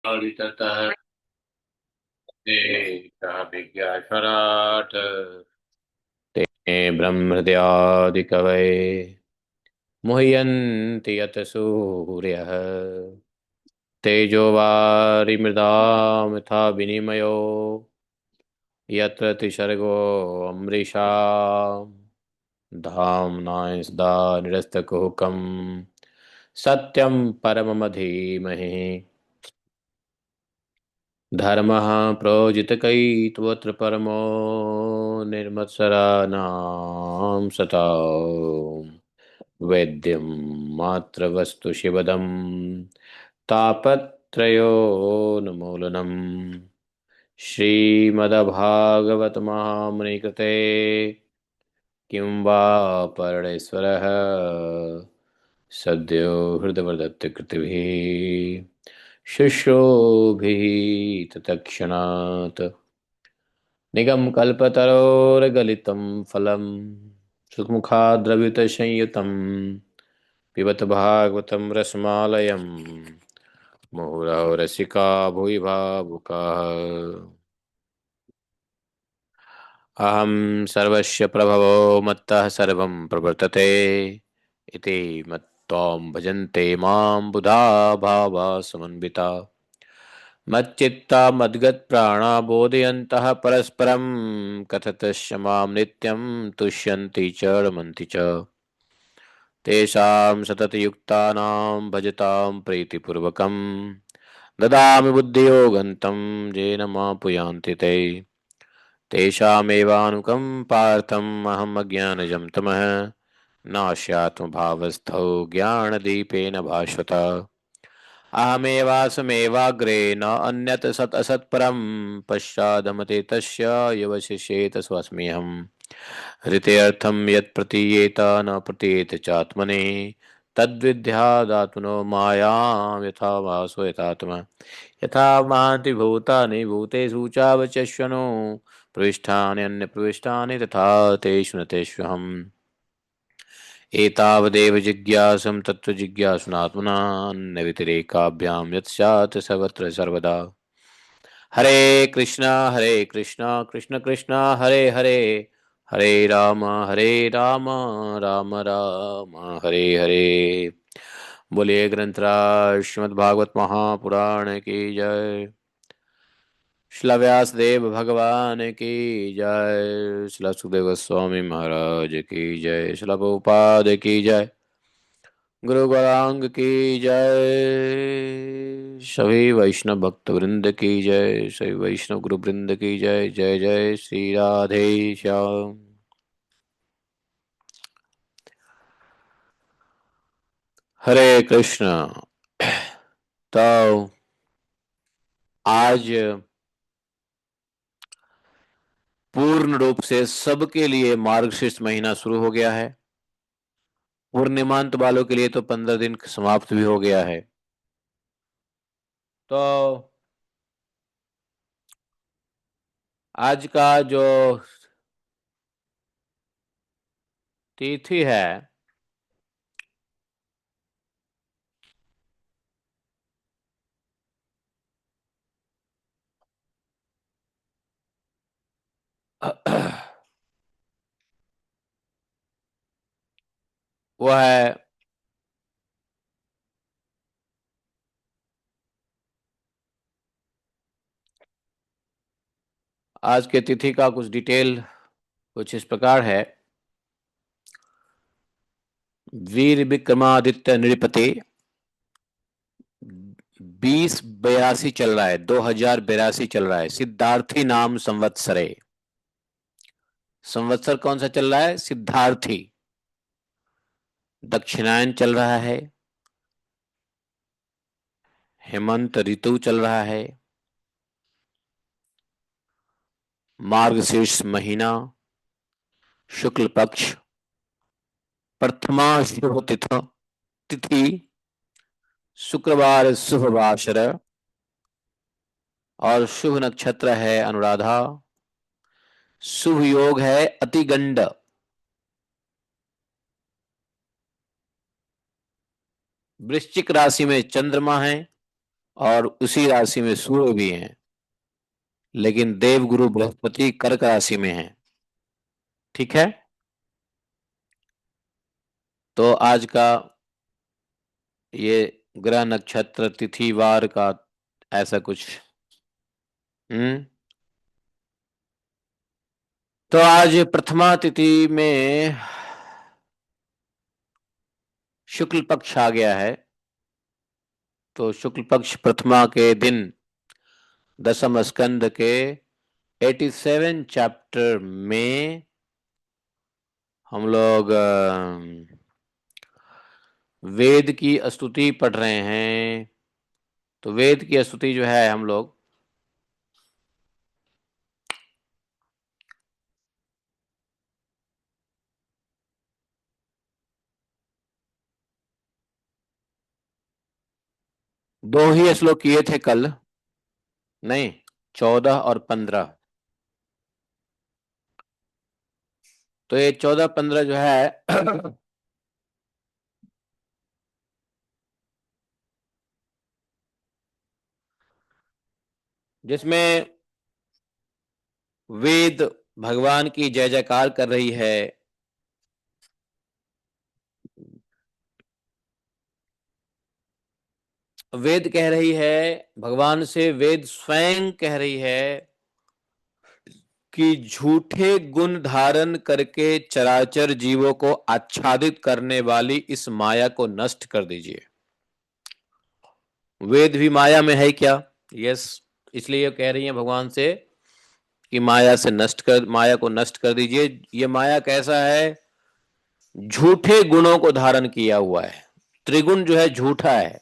ततः देशः विज्ञाशराट ते ब्रह्महृदयादिकवये मुह्यन्ति यत् सूर्यः तेजो वारिमृदां यथा विनिमयो यत्र त्रिसर्गो अमृषा धाम्ना सदा निरस्तकुहकं सत्यं परममधीमहि धर्मः प्रोजितकैतवोऽत्र परमो निर्मत्सराणां सता वेद्यं मात्रवस्तु शिवदं तापत्रयोन्मूलनम् श्रीमद्भागवत महामुनिकृते किं वा परमेश्वरः सद्यो हृदवदत्त कृतिभिः शुश्रूभिः तत्क्षणात् निगमकल्पतरोर्गलितं फलं सुखमुखाद्रवितसंयुतं पिबत भागवतं रसमालयं मुहुरहो रसिका भुवि भावुकाः अहं सर्वस्य प्रभवो मत्तः सर्वं प्रवर्तते इति मत्त्वां भजन्ते मां बुधा भावा समन्विता मच्चित्ता मद्गतप्राणा बोधयन्तः परस्परं कथयन्तश्च मां नित्यं तुष्यन्ति च रमन्ति च तेषां सततयुक्तानां भजतां प्रीतिपूर्वकं ददामि बुद्धियोगन्तं येन मापुयान्ति ते तेषामेवानुकम्पार्थम् अहम् अज्ञानजं तमः नास्यात्मभावस्थौ ज्ञानदीपेन भास्वता अहमेवासमेवाग्रे न अन्यत् सत् असत्परं पश्चादमते तस्य यवशिष्येत स्वस्म्यहम् हृतेऽर्थं यत् प्रतीयेत न प्रतीयेत चात्मने तद्विद्यादात्मनो मायां यथा वासो यथात्मा यथा महान्ति भूतानि भूतेषु चावचश्वनो प्रविष्टानि अन्यप्रविष्टानि तथा तेषु न तेष्वहम् एतावदेव जिज्ञासं तत्त्वजिज्ञासुनात्मना अन्यव्यतिरेकाभ्यां यत् स्यात् सर्वत्र सर्वदा हरे कृष्णा कृष्ण कृष्ण हरे हरे हरे राम राम राम हरे हरे। बोलिए ग्रंथराज श्रीमद् भागवत महापुराण की जय। श्रील व्यासदेव भगवान की जय। श्रील सुखदेव गोस्वामी महाराज की जय। श्रील प्रभुपाद की जय। गुरु गौरांग की जय। सभी वैष्णव भक्त वृंद की जय। सभी वैष्णव गुरु वृंद की जय। जय जय श्री राधे श्याम। हरे कृष्ण। तो आज पूर्ण रूप से सबके लिए मार्गशीर्ष महीना शुरू हो गया है। पूर्णिमांत वालों के लिए तो 15 दिन समाप्त भी हो गया है। तो आज का जो तिथि है वो है आज के तिथि का कुछ डिटेल कुछ इस प्रकार है। वीर विक्रमादित्य नृपति 2082 चल रहा है। 2082 चल रहा है। सिद्धार्थी नाम संवत्सरे। संवत्सर कौन सा चल रहा है? सिद्धार्थी। दक्षिणायन चल रहा है। हेमंत ऋतु चल रहा है। मार्गशीर्ष महीना, शुक्ल पक्ष, प्रथमा शुभ तिथि, शुक्रवार शुभ वासर और शुभ नक्षत्र है अनुराधा। शुभ योग है अतिगंड। वृश्चिक राशि में चंद्रमा है और उसी राशि में सूर्य भी हैं, लेकिन देवगुरु बृहस्पति कर्क राशि में हैं। ठीक है, तो आज का ये ग्रह नक्षत्र तिथि वार का ऐसा कुछ। हम्म। तो आज प्रथमा तिथि में शुक्ल पक्ष आ गया है। तो शुक्ल पक्ष प्रथमा के दिन दसम स्कंद के 87 चैप्टर में हम लोग वेद की स्तुति पढ़ रहे हैं। तो वेद की स्तुति जो है हम लोग दो ही श्लोक किए थे कल, नहीं 14 और 15। तो ये 14-15 जो है जिसमें वेद भगवान की जय जयकार कर रही है। वेद कह रही है, भगवान से वेद स्वयं कह रही है कि झूठे गुण धारण करके चराचर जीवों को आच्छादित करने वाली इस माया को नष्ट कर दीजिए। वेद भी माया में है क्या? यस। इसलिए ये कह रही है भगवान से कि माया को नष्ट कर दीजिए। ये माया कैसा है? झूठे गुणों को धारण किया हुआ है। त्रिगुण जो है झूठा है।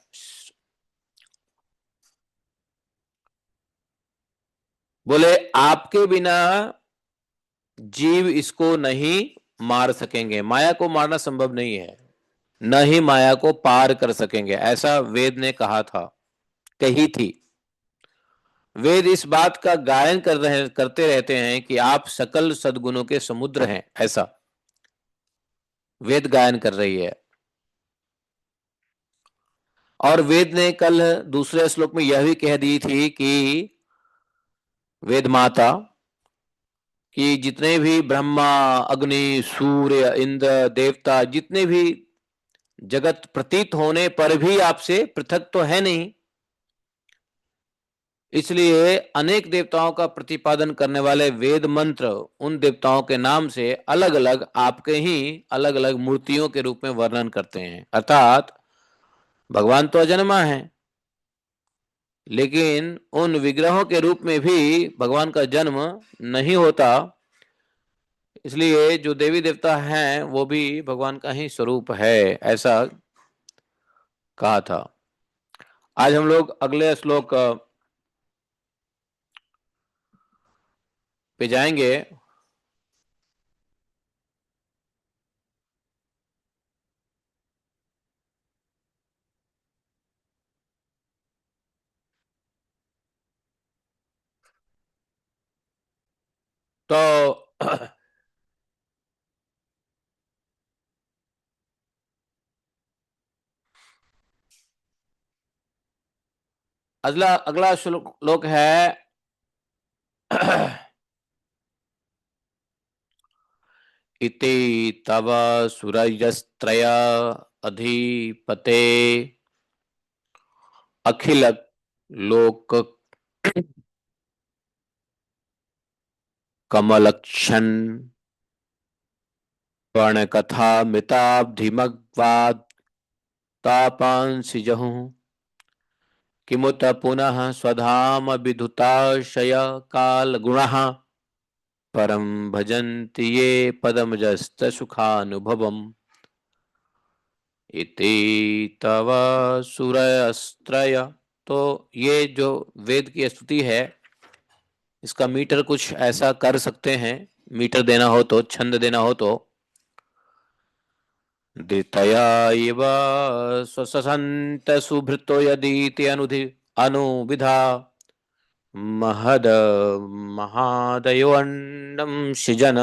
बोले आपके बिना जीव इसको नहीं मार सकेंगे, माया को मारना संभव नहीं है, न ही माया को पार कर सकेंगे, ऐसा वेद ने कहा था, कही थी। वेद इस बात का गायन करते रहते हैं कि आप सकल सद्गुणों के समुद्र हैं, ऐसा वेद गायन कर रही है। और वेद ने कल दूसरे श्लोक में यह भी कह दी थी कि वेद माता कि जितने भी ब्रह्मा, अग्नि, सूर्य, इंद्र, देवता, जितने भी जगत प्रतीत होने पर भी आपसे पृथक तो है नहीं, इसलिए अनेक देवताओं का प्रतिपादन करने वाले वेद मंत्र उन देवताओं के नाम से अलग अलग आपके ही अलग अलग मूर्तियों के रूप में वर्णन करते हैं। अर्थात भगवान तो अजन्मा है, लेकिन उन विग्रहों के रूप में भी भगवान का जन्म नहीं होता। इसलिए जो देवी देवता हैं वो भी भगवान का ही स्वरूप है, ऐसा कहा था। आज हम लोग अगले श्लोक पे जाएंगे। तो अगला अगला श्लोक है इति तव सूरजस्त्रय अधिपते अखिल लोक कमलक्षण वर्ण कथा मृताब्धिमग्वाद तापांसि जहु किमुत पुनः स्वधाम विधुताशय काल गुणः परम भजन्ति ये पदमजस्त सुखानुभवम् इति तव सुरस्त्रय। तो ये जो वेद की स्तुति है, इसका मीटर कुछ ऐसा कर सकते हैं, मीटर देना हो तो, छंद देना हो तो द्वितया इव स्वसंत सुभृतो यदीति अनुविधा महद महादयोन्नम सृजन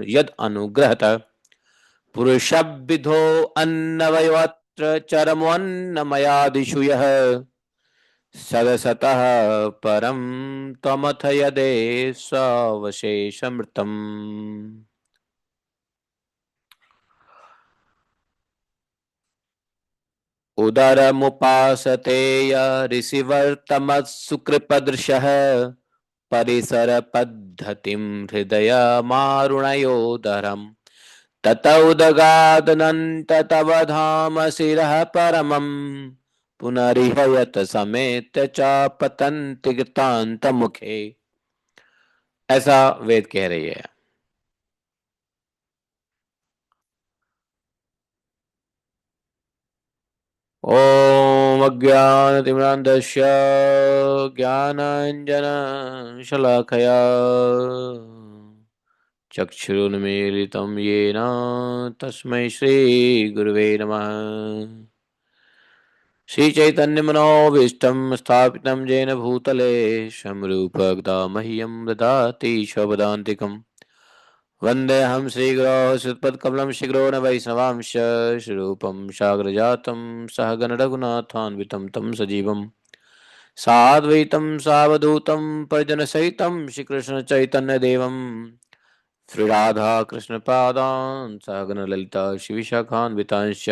यद अनुग्रहत पुरुषविधो अन्नवयवत्र चरमोन्नमयादिषु यः सदसतः परं त्वमथ यदेशवशेषमृतम्। उदरमुपासते य ऋषिवर्तमत्सुकृपदृशः परिसरपद्धतिं हृदयमारुणयोदरम्। तत उदगादनन्त तव धाम शिरः परमम्। पुनरिह यत समेत्य च पतन्ति कृतान्तमुखे। ऐसा वेद कह रही है। ओम अज्ञानतिमिरान्धस्य ज्ञानाञ्जनशलाकया चक्षुरुन्मीलितं येन तस्मै श्रीगुरुवे नमः। श्रीचैतन्यमनोभीष्टं स्थापितं येन भूतले स्वयं रूपः मह्यं ददाति स्वपदान्तिकम्। वन्देऽहं श्रीगुरोः श्रीयुतपदकमलं शिखरो न वैष्णवांश श्रीरूपं साग्रजातं सहगण रघुनाथान्वितं तं सजीवं साद्वैतं सावधूतं परिजनसहितं श्रीकृष्णचैतन्यदेवं श्रीराधा कृष्णपादान् सहगण ललिता श्रीविशाखान्वितांश्च।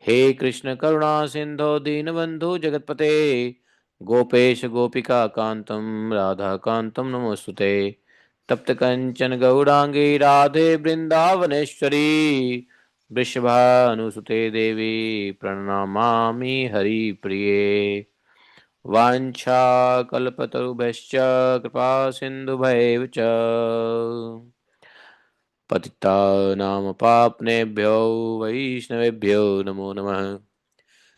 हे कृष्ण करुणा सिंधो दीनबंधु जगतपते गोपेश गोपिका कांतम राधा कांतम नमोस्तुते। तप्त कंचन गौरांगी राधे वृंदावनेश्वरी वृषभानुसुते देवी प्रणमामि हरिप्रिये। वाञ्छाकल्पतरुभ्यश्च कृपा सिन्धुभैव च पतितानां पावनेभ्यो वैष्णवेभ्यो नमो नमः।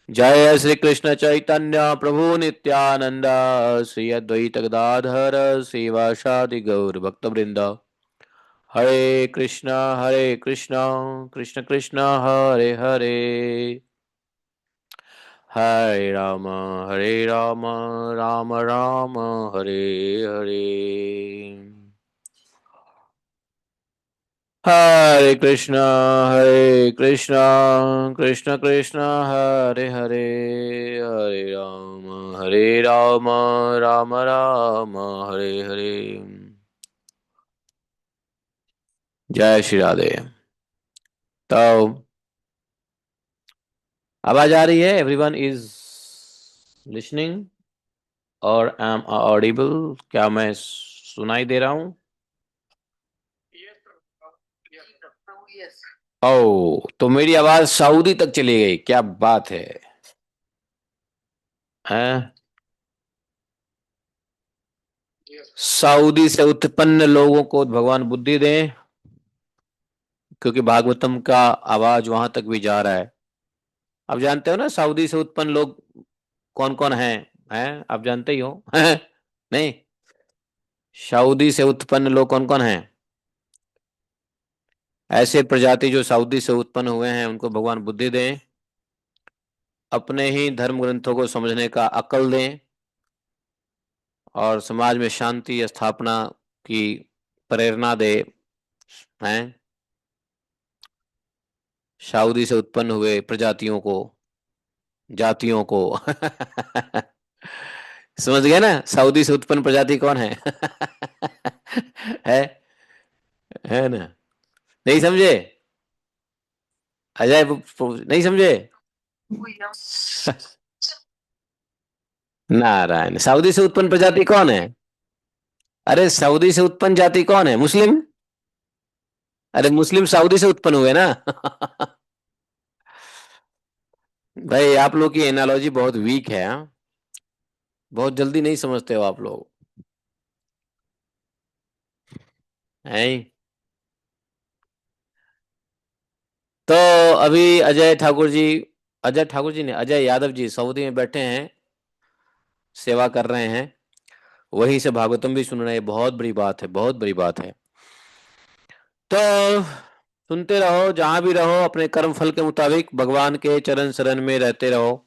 जय श्री कृष्ण चैतन्य प्रभु नित्यानंद श्री अद्वैत गदाधर श्रीवासादि गौर भक्त वृंद। हरे कृष्णा कृष्ण कृष्ण हरे हरे हरे राम राम राम हरे हरे। हरे कृष्णा कृष्ण कृष्ण हरे हरे हरे राम राम राम हरे हरे। जय श्री राधे। तो आवाज आ रही है? एवरीवन इज लिसनिंग और एम ऑडिबल? क्या मैं सुनाई दे रहा हूँ? ओ, तो मेरी आवाज सऊदी तक चली गई, क्या बात है। हैं? सऊदी से उत्पन्न लोगों को भगवान बुद्धि दें, क्योंकि भागवतम का आवाज वहां तक भी जा रहा है। आप जानते हो ना सऊदी से उत्पन्न लोग कौन कौन हैं? हैं, आप जानते ही हो। नहीं, सऊदी से उत्पन्न लोग कौन कौन हैं? ऐसे प्रजाति जो सऊदी से उत्पन्न हुए हैं उनको भगवान बुद्धि दें, अपने ही धर्म ग्रंथों को समझने का अक्ल दें और समाज में शांति स्थापना की प्रेरणा दे। हैं? सऊदी से उत्पन्न हुए प्रजातियों को, जातियों को। समझ गए ना सऊदी से उत्पन्न प्रजाति कौन है? है है ना? नहीं समझे? अजय नहीं समझे? नारायण, सऊदी से उत्पन्न प्रजाति कौन है? अरे सऊदी से उत्पन्न जाति कौन है? मुस्लिम। अरे मुस्लिम सऊदी से उत्पन्न हुए ना। भाई आप लोग की एनालॉजी बहुत वीक है, हाँ? बहुत जल्दी नहीं समझते हो आप लोग, हैं? तो अभी अजय ठाकुर जी ने अजय यादव जी सऊदी में बैठे हैं, सेवा कर रहे हैं, वहीं से भागवतम भी सुन रहे हैं। बहुत बड़ी बात है, बहुत बड़ी बात है। तो सुनते रहो, जहां भी रहो अपने कर्म फल के मुताबिक भगवान के चरण शरण में रहते रहो।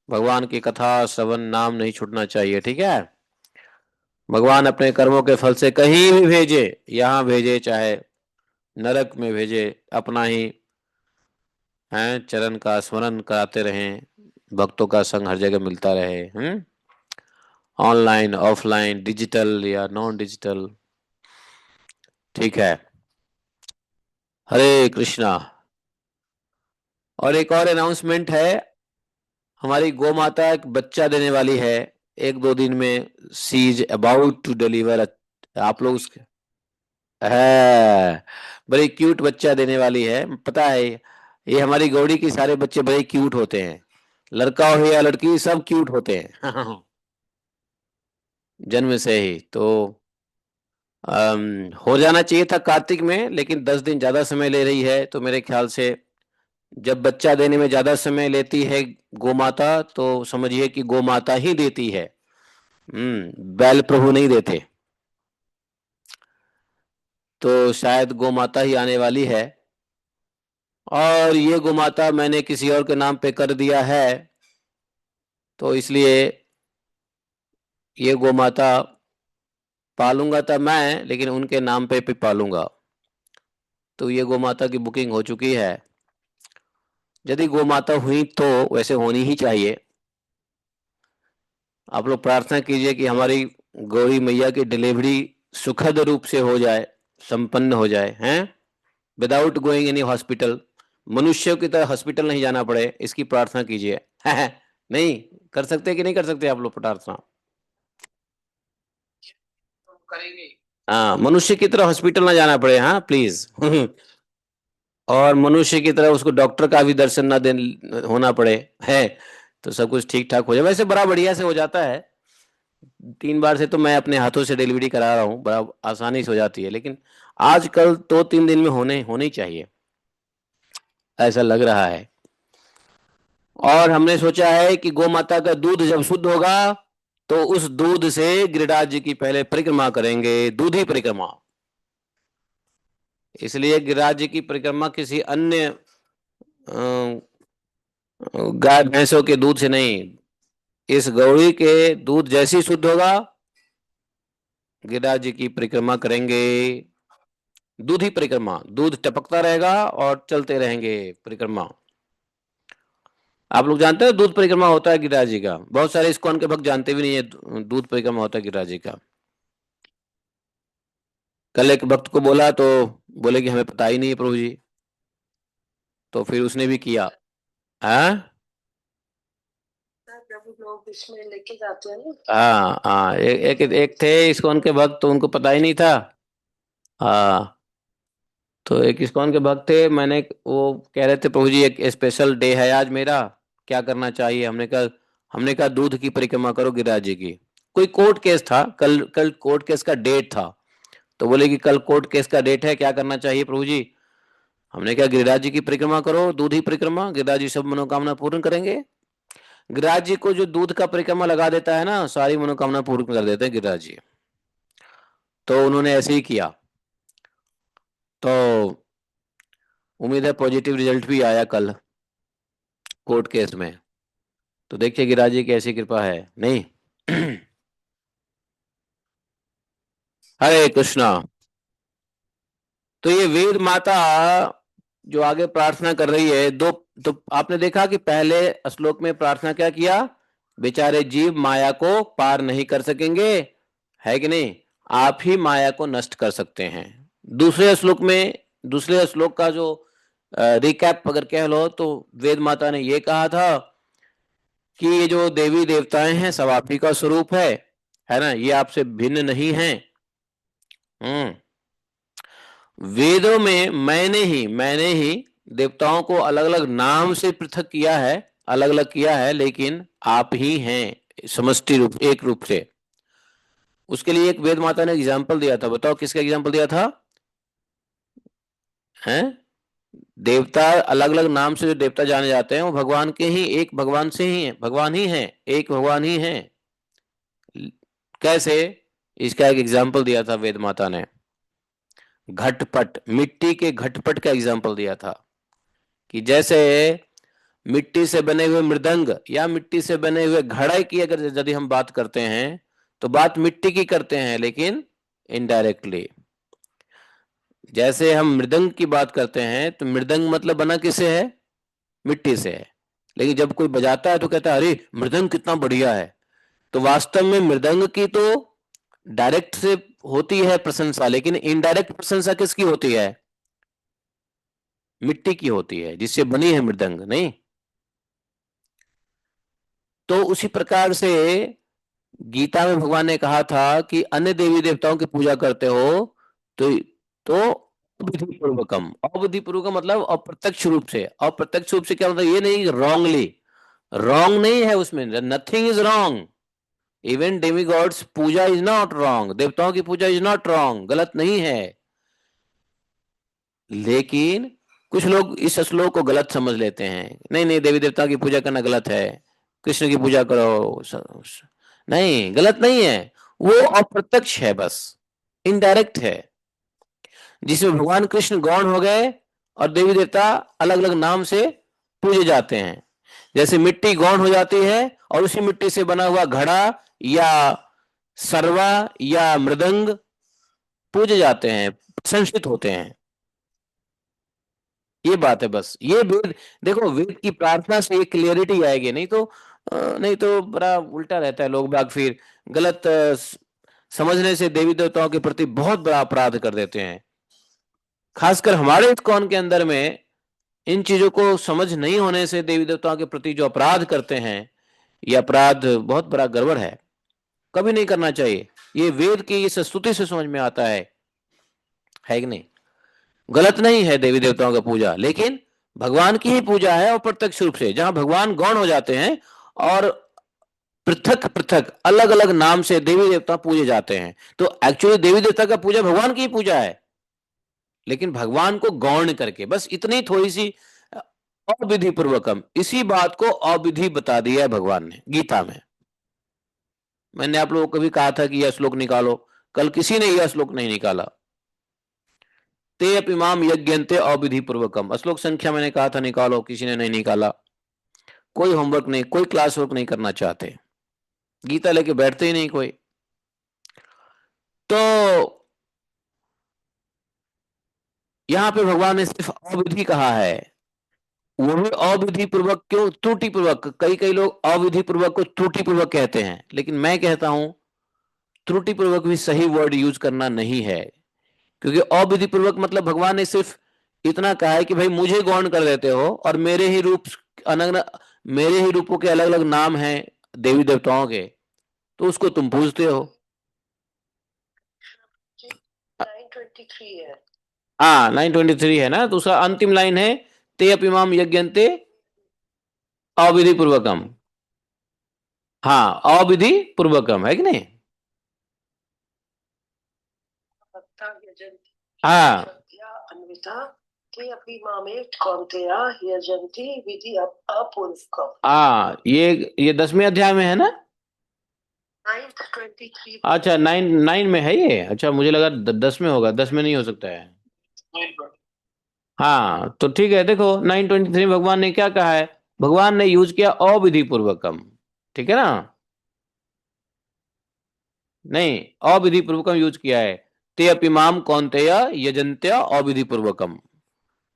भगवान की कथा श्रवण नाम नहीं छूटना चाहिए, ठीक है? भगवान अपने कर्मों के फल से कहीं भी भेजे, यहाँ भेजे चाहे नरक में भेजे, अपना ही है चरण का स्मरण कराते रहें, भक्तों का संग हर जगह मिलता रहे। ऑनलाइन, ऑफलाइन, डिजिटल या नॉन डिजिटल। ठीक है। हरे कृष्णा। और एक और अनाउंसमेंट है, हमारी गौ माता एक बच्चा देने वाली है, एक दो दिन में। सी इज अबाउट टू डिलीवर। आप लोग उसके है, बड़ी क्यूट बच्चा देने वाली है, पता है। ये हमारी गौड़ी के सारे बच्चे बड़े क्यूट होते हैं, लड़का हो या लड़की सब क्यूट होते हैं। जन्म से ही तो हो जाना चाहिए था कार्तिक में, लेकिन 10 दिन ज्यादा समय ले रही है, तो मेरे ख्याल से जब बच्चा देने में ज्यादा समय लेती है गौ माता, तो समझिए कि गौ माता ही देती है। बैल प्रभु नहीं देते। तो शायद गौ माता ही आने वाली है। और ये गौ माता मैंने किसी और के नाम पे कर दिया है, तो इसलिए ये गौ माता पालूंगा तो मैं, लेकिन उनके नाम पे भी पालूंगा। तो ये गौ माता की बुकिंग हो चुकी है। यदि गौ माता हुई तो वैसे होनी ही चाहिए। आप लोग प्रार्थना कीजिए कि हमारी गौरी मैया की डिलीवरी सुखद रूप से हो जाए, संपन्न हो जाए, हैं, विदाउट गोइंग एनी हॉस्पिटल। मनुष्यों की तरह हॉस्पिटल नहीं जाना पड़े, इसकी प्रार्थना कीजिए। नहीं कर सकते कि नहीं कर सकते आप लोग प्रार्थना? करेंगे। हाँ, मनुष्य की तरह हॉस्पिटल ना जाना पड़े, हाँ प्लीज। और मनुष्य की तरह उसको डॉक्टर का भी दर्शन ना दे होना पड़े, है। तो सब कुछ ठीक ठाक हो जाए, वैसे बड़ा बढ़िया से हो जाता है। 3 बार से तो मैं अपने हाथों से डिलीवरी करा रहा हूँ, बड़ा आसानी से हो जाती है, लेकिन आजकल तो 3 दिन में होने होनी चाहिए, ऐसा लग रहा है। और हमने सोचा है कि गौ माता का दूध जब शुद्ध होगा, तो उस दूध से गिरिराज जी की पहले परिक्रमा करेंगे, दूधी परिक्रमा। इसलिए गिरिराज जी की परिक्रमा किसी अन्य गाय भैंसों के दूध से नहीं, इस गौरी के दूध जैसी शुद्ध होगा, गिरिराज जी की परिक्रमा करेंगे। दूधी परिक्रमा, दूध टपकता रहेगा और चलते रहेंगे परिक्रमा। आप लोग जानते हो दूध परिक्रमा होता है गिरिराज जी का? बहुत सारे इस्कॉन के भक्त जानते भी नहीं है दूध परिक्रमा होता है गिरिराज जी का। कल एक भक्त को बोला तो बोले कि हमें पता ही नहीं है प्रभु जी। तो फिर उसने भी किया। हाँ प्रभु लोग इसमें लेके जाते हैं ना। हाँ हाँ, एक थे इस्कॉन के भक्त, तो उनको पता ही नहीं था। हाँ, तो एक इस्कॉन के भक्त थे, मैंने वो कह रहे थे प्रभु जी एक स्पेशल डे है आज मेरा, क्या करना चाहिए? हमने कहा दूध की परिक्रमा करो गिरिराज जी की। कोई कोर्ट केस था, कल कल कोर्ट केस का डेट था। तो बोले कि कल कोर्ट केस का डेट है, क्या करना चाहिए प्रभु जी? हमने कहा गिरिराज जी की परिक्रमा करो, दूध ही परिक्रमा, गिरिराज जी सब मनोकामना पूर्ण करेंगे। गिरिराज जी को जो दूध का परिक्रमा लगा देता है ना, सारी मनोकामना पूर्ण कर देते हैं गिरिराज जी। तो उन्होंने ऐसे ही किया। तो उम्मीद है पॉजिटिव रिजल्ट भी आया कल कोर्ट केस में। तो देखिए गिरिराज जी की ऐसी कृपा है नहीं। हरे कृष्णा। तो ये वेद माता जो आगे प्रार्थना कर रही है, दो तो आपने देखा कि पहले श्लोक में प्रार्थना क्या किया, बेचारे जीव माया को पार नहीं कर सकेंगे, है कि नहीं, आप ही माया को नष्ट कर सकते हैं। दूसरे श्लोक में, दूसरे श्लोक का जो रिकैप अगर कह लो, तो वेद माता ने ये कहा था कि ये जो देवी देवताएं हैं सब आप ही का स्वरूप है ना, ये आपसे भिन्न नहीं है। हम्म वेदों में मैंने ही देवताओं को अलग अलग नाम से पृथक किया है, अलग अलग किया है, लेकिन आप ही हैं समष्टि रूप, एक रूप से। उसके लिए एक वेद माता ने एग्जाम्पल दिया था, बताओ किसका एग्जाम्पल दिया था? हैं, देवता अलग अलग नाम से जो देवता जाने जाते हैं, वो भगवान के ही, एक भगवान से ही है, भगवान ही है, एक भगवान ही है। कैसे? इसका एक एग्जाम्पल दिया था वेद माता ने। घटपट, मिट्टी के घटपट का एग्जाम्पल दिया था, कि जैसे मिट्टी से बने हुए मृदंग या मिट्टी से बने हुए घड़े की अगर यदि हम बात करते हैं, तो बात मिट्टी की करते हैं, लेकिन इनडायरेक्टली। जैसे हम मृदंग की बात करते हैं, तो मृदंग मतलब बना किससे है? मिट्टी से है। लेकिन जब कोई बजाता है तो कहता है अरे मृदंग कितना बढ़िया है। तो वास्तव में मृदंग की तो डायरेक्ट से होती है प्रशंसा, लेकिन इनडायरेक्ट प्रशंसा किसकी होती है? मिट्टी की होती है जिससे बनी है मृदंग, नहीं? तो उसी प्रकार से गीता में भगवान ने कहा था कि अन्य देवी देवताओं की पूजा करते हो तो अविधि पूर्वकम। अविधि पूर्वकम मतलब अप्रत्यक्ष रूप से। अप्रत्यक्ष रूप से क्या मतलब? ये नहीं रॉन्गली, रॉन्ग नहीं है उसमें, nothing is wrong. Even demigods puja is not wrong, देवताओं की पूजा इज नॉट रॉन्ग, गलत नहीं है। लेकिन कुछ लोग इस श्लोक को गलत समझ लेते हैं, नहीं नहीं देवी देवता की पूजा करना गलत है, कृष्ण की पूजा करो। नहीं, गलत नहीं है। वो अप्रत्यक्ष है, बस इनडायरेक्ट है, जिसमें भगवान कृष्ण गौण हो गए और देवी देवता अलग अलग नाम से पूजे जाते हैं। जैसे मिट्टी गौण हो जाती है और उसी मिट्टी से बना हुआ घड़ा या सरवा या मृदंग पूजे जाते हैं, संस्कृत होते हैं। ये बात है, बस ये वेद, देखो वेद की प्रार्थना से ये क्लियरिटी आएगी, नहीं तो नहीं तो बड़ा उल्टा रहता है। लोग बाग फिर गलत समझने से देवी देवताओं के प्रति बहुत बड़ा अपराध कर देते हैं। खासकर हमारे इस्कॉन के अंदर में इन चीजों को समझ नहीं होने से देवी देवताओं के प्रति जो अपराध करते हैं, ये अपराध बहुत बड़ा गड़बड़ है, कभी नहीं करना चाहिए। ये वेद की इस स्तुति से समझ में आता है कि नहीं? गलत नहीं है देवी देवताओं का पूजा, लेकिन भगवान की ही पूजा है और प्रत्यक्ष रूप से, जहां भगवान गौण हो जाते हैं और पृथक पृथक अलग अलग नाम से देवी देवता पूजे जाते हैं। तो एक्चुअली देवी देवता का पूजा भगवान की ही पूजा है, लेकिन भगवान को गौण करके, बस इतनी थोड़ी सी अविधि पूर्वकम, इसी बात को अविधि बता दिया है भगवान ने गीता में। मैंने आप लोगों को कभी कहा था कि यह श्लोक निकालो, कल किसी ने यह श्लोक नहीं निकाला। ते अपिमाम यज्ञन्ते अविधि पूर्वकम, श्लोक संख्या मैंने कहा था निकालो, किसी ने नहीं निकाला। कोई होमवर्क नहीं, कोई क्लास वर्क नहीं करना चाहते, गीता लेके बैठते ही नहीं कोई। तो यहां पे भगवान ने सिर्फ अविधि कहा है, वो भी अविधि पूर्वक क्यों? त्रुटि पूर्वक। कई कई लोग अविधि पूर्वक को त्रुटि पूर्वक कहते हैं, लेकिन मैं कहता हूं त्रुटि पूर्वक भी सही वर्ड यूज करना नहीं है। क्योंकि अविधि पूर्वक मतलब भगवान ने सिर्फ इतना कहा है कि भाई मुझे गौण कर देते हो और मेरे ही रूप अलग, मेरे ही रूपों के अलग अलग नाम हैं देवी देवताओं के, तो उसको तुम पूजते हो। 923 है। हाँ 923 है ना, दूसरा अंतिम लाइन है, ते अपिमाम यज्ञन्ते अविधि पूर्वकम। हाँ अविधि पूर्वकम है कि नहीं? हाँ हाँ, ये 10वें अध्याय में है ना? 923। अच्छा 9 में है ये, अच्छा मुझे लगा 10 में होगा, 10 में नहीं हो सकता है। हाँ तो ठीक है, देखो 923 भगवान ने क्या कहा है? भगवान ने यूज किया अविधि पूर्वकम, ठीक है ना? नहीं, अविधि पूर्वकम यूज किया है। ते अपिमाम कौन्तेय यजन्त्य अविधि पूर्वकम।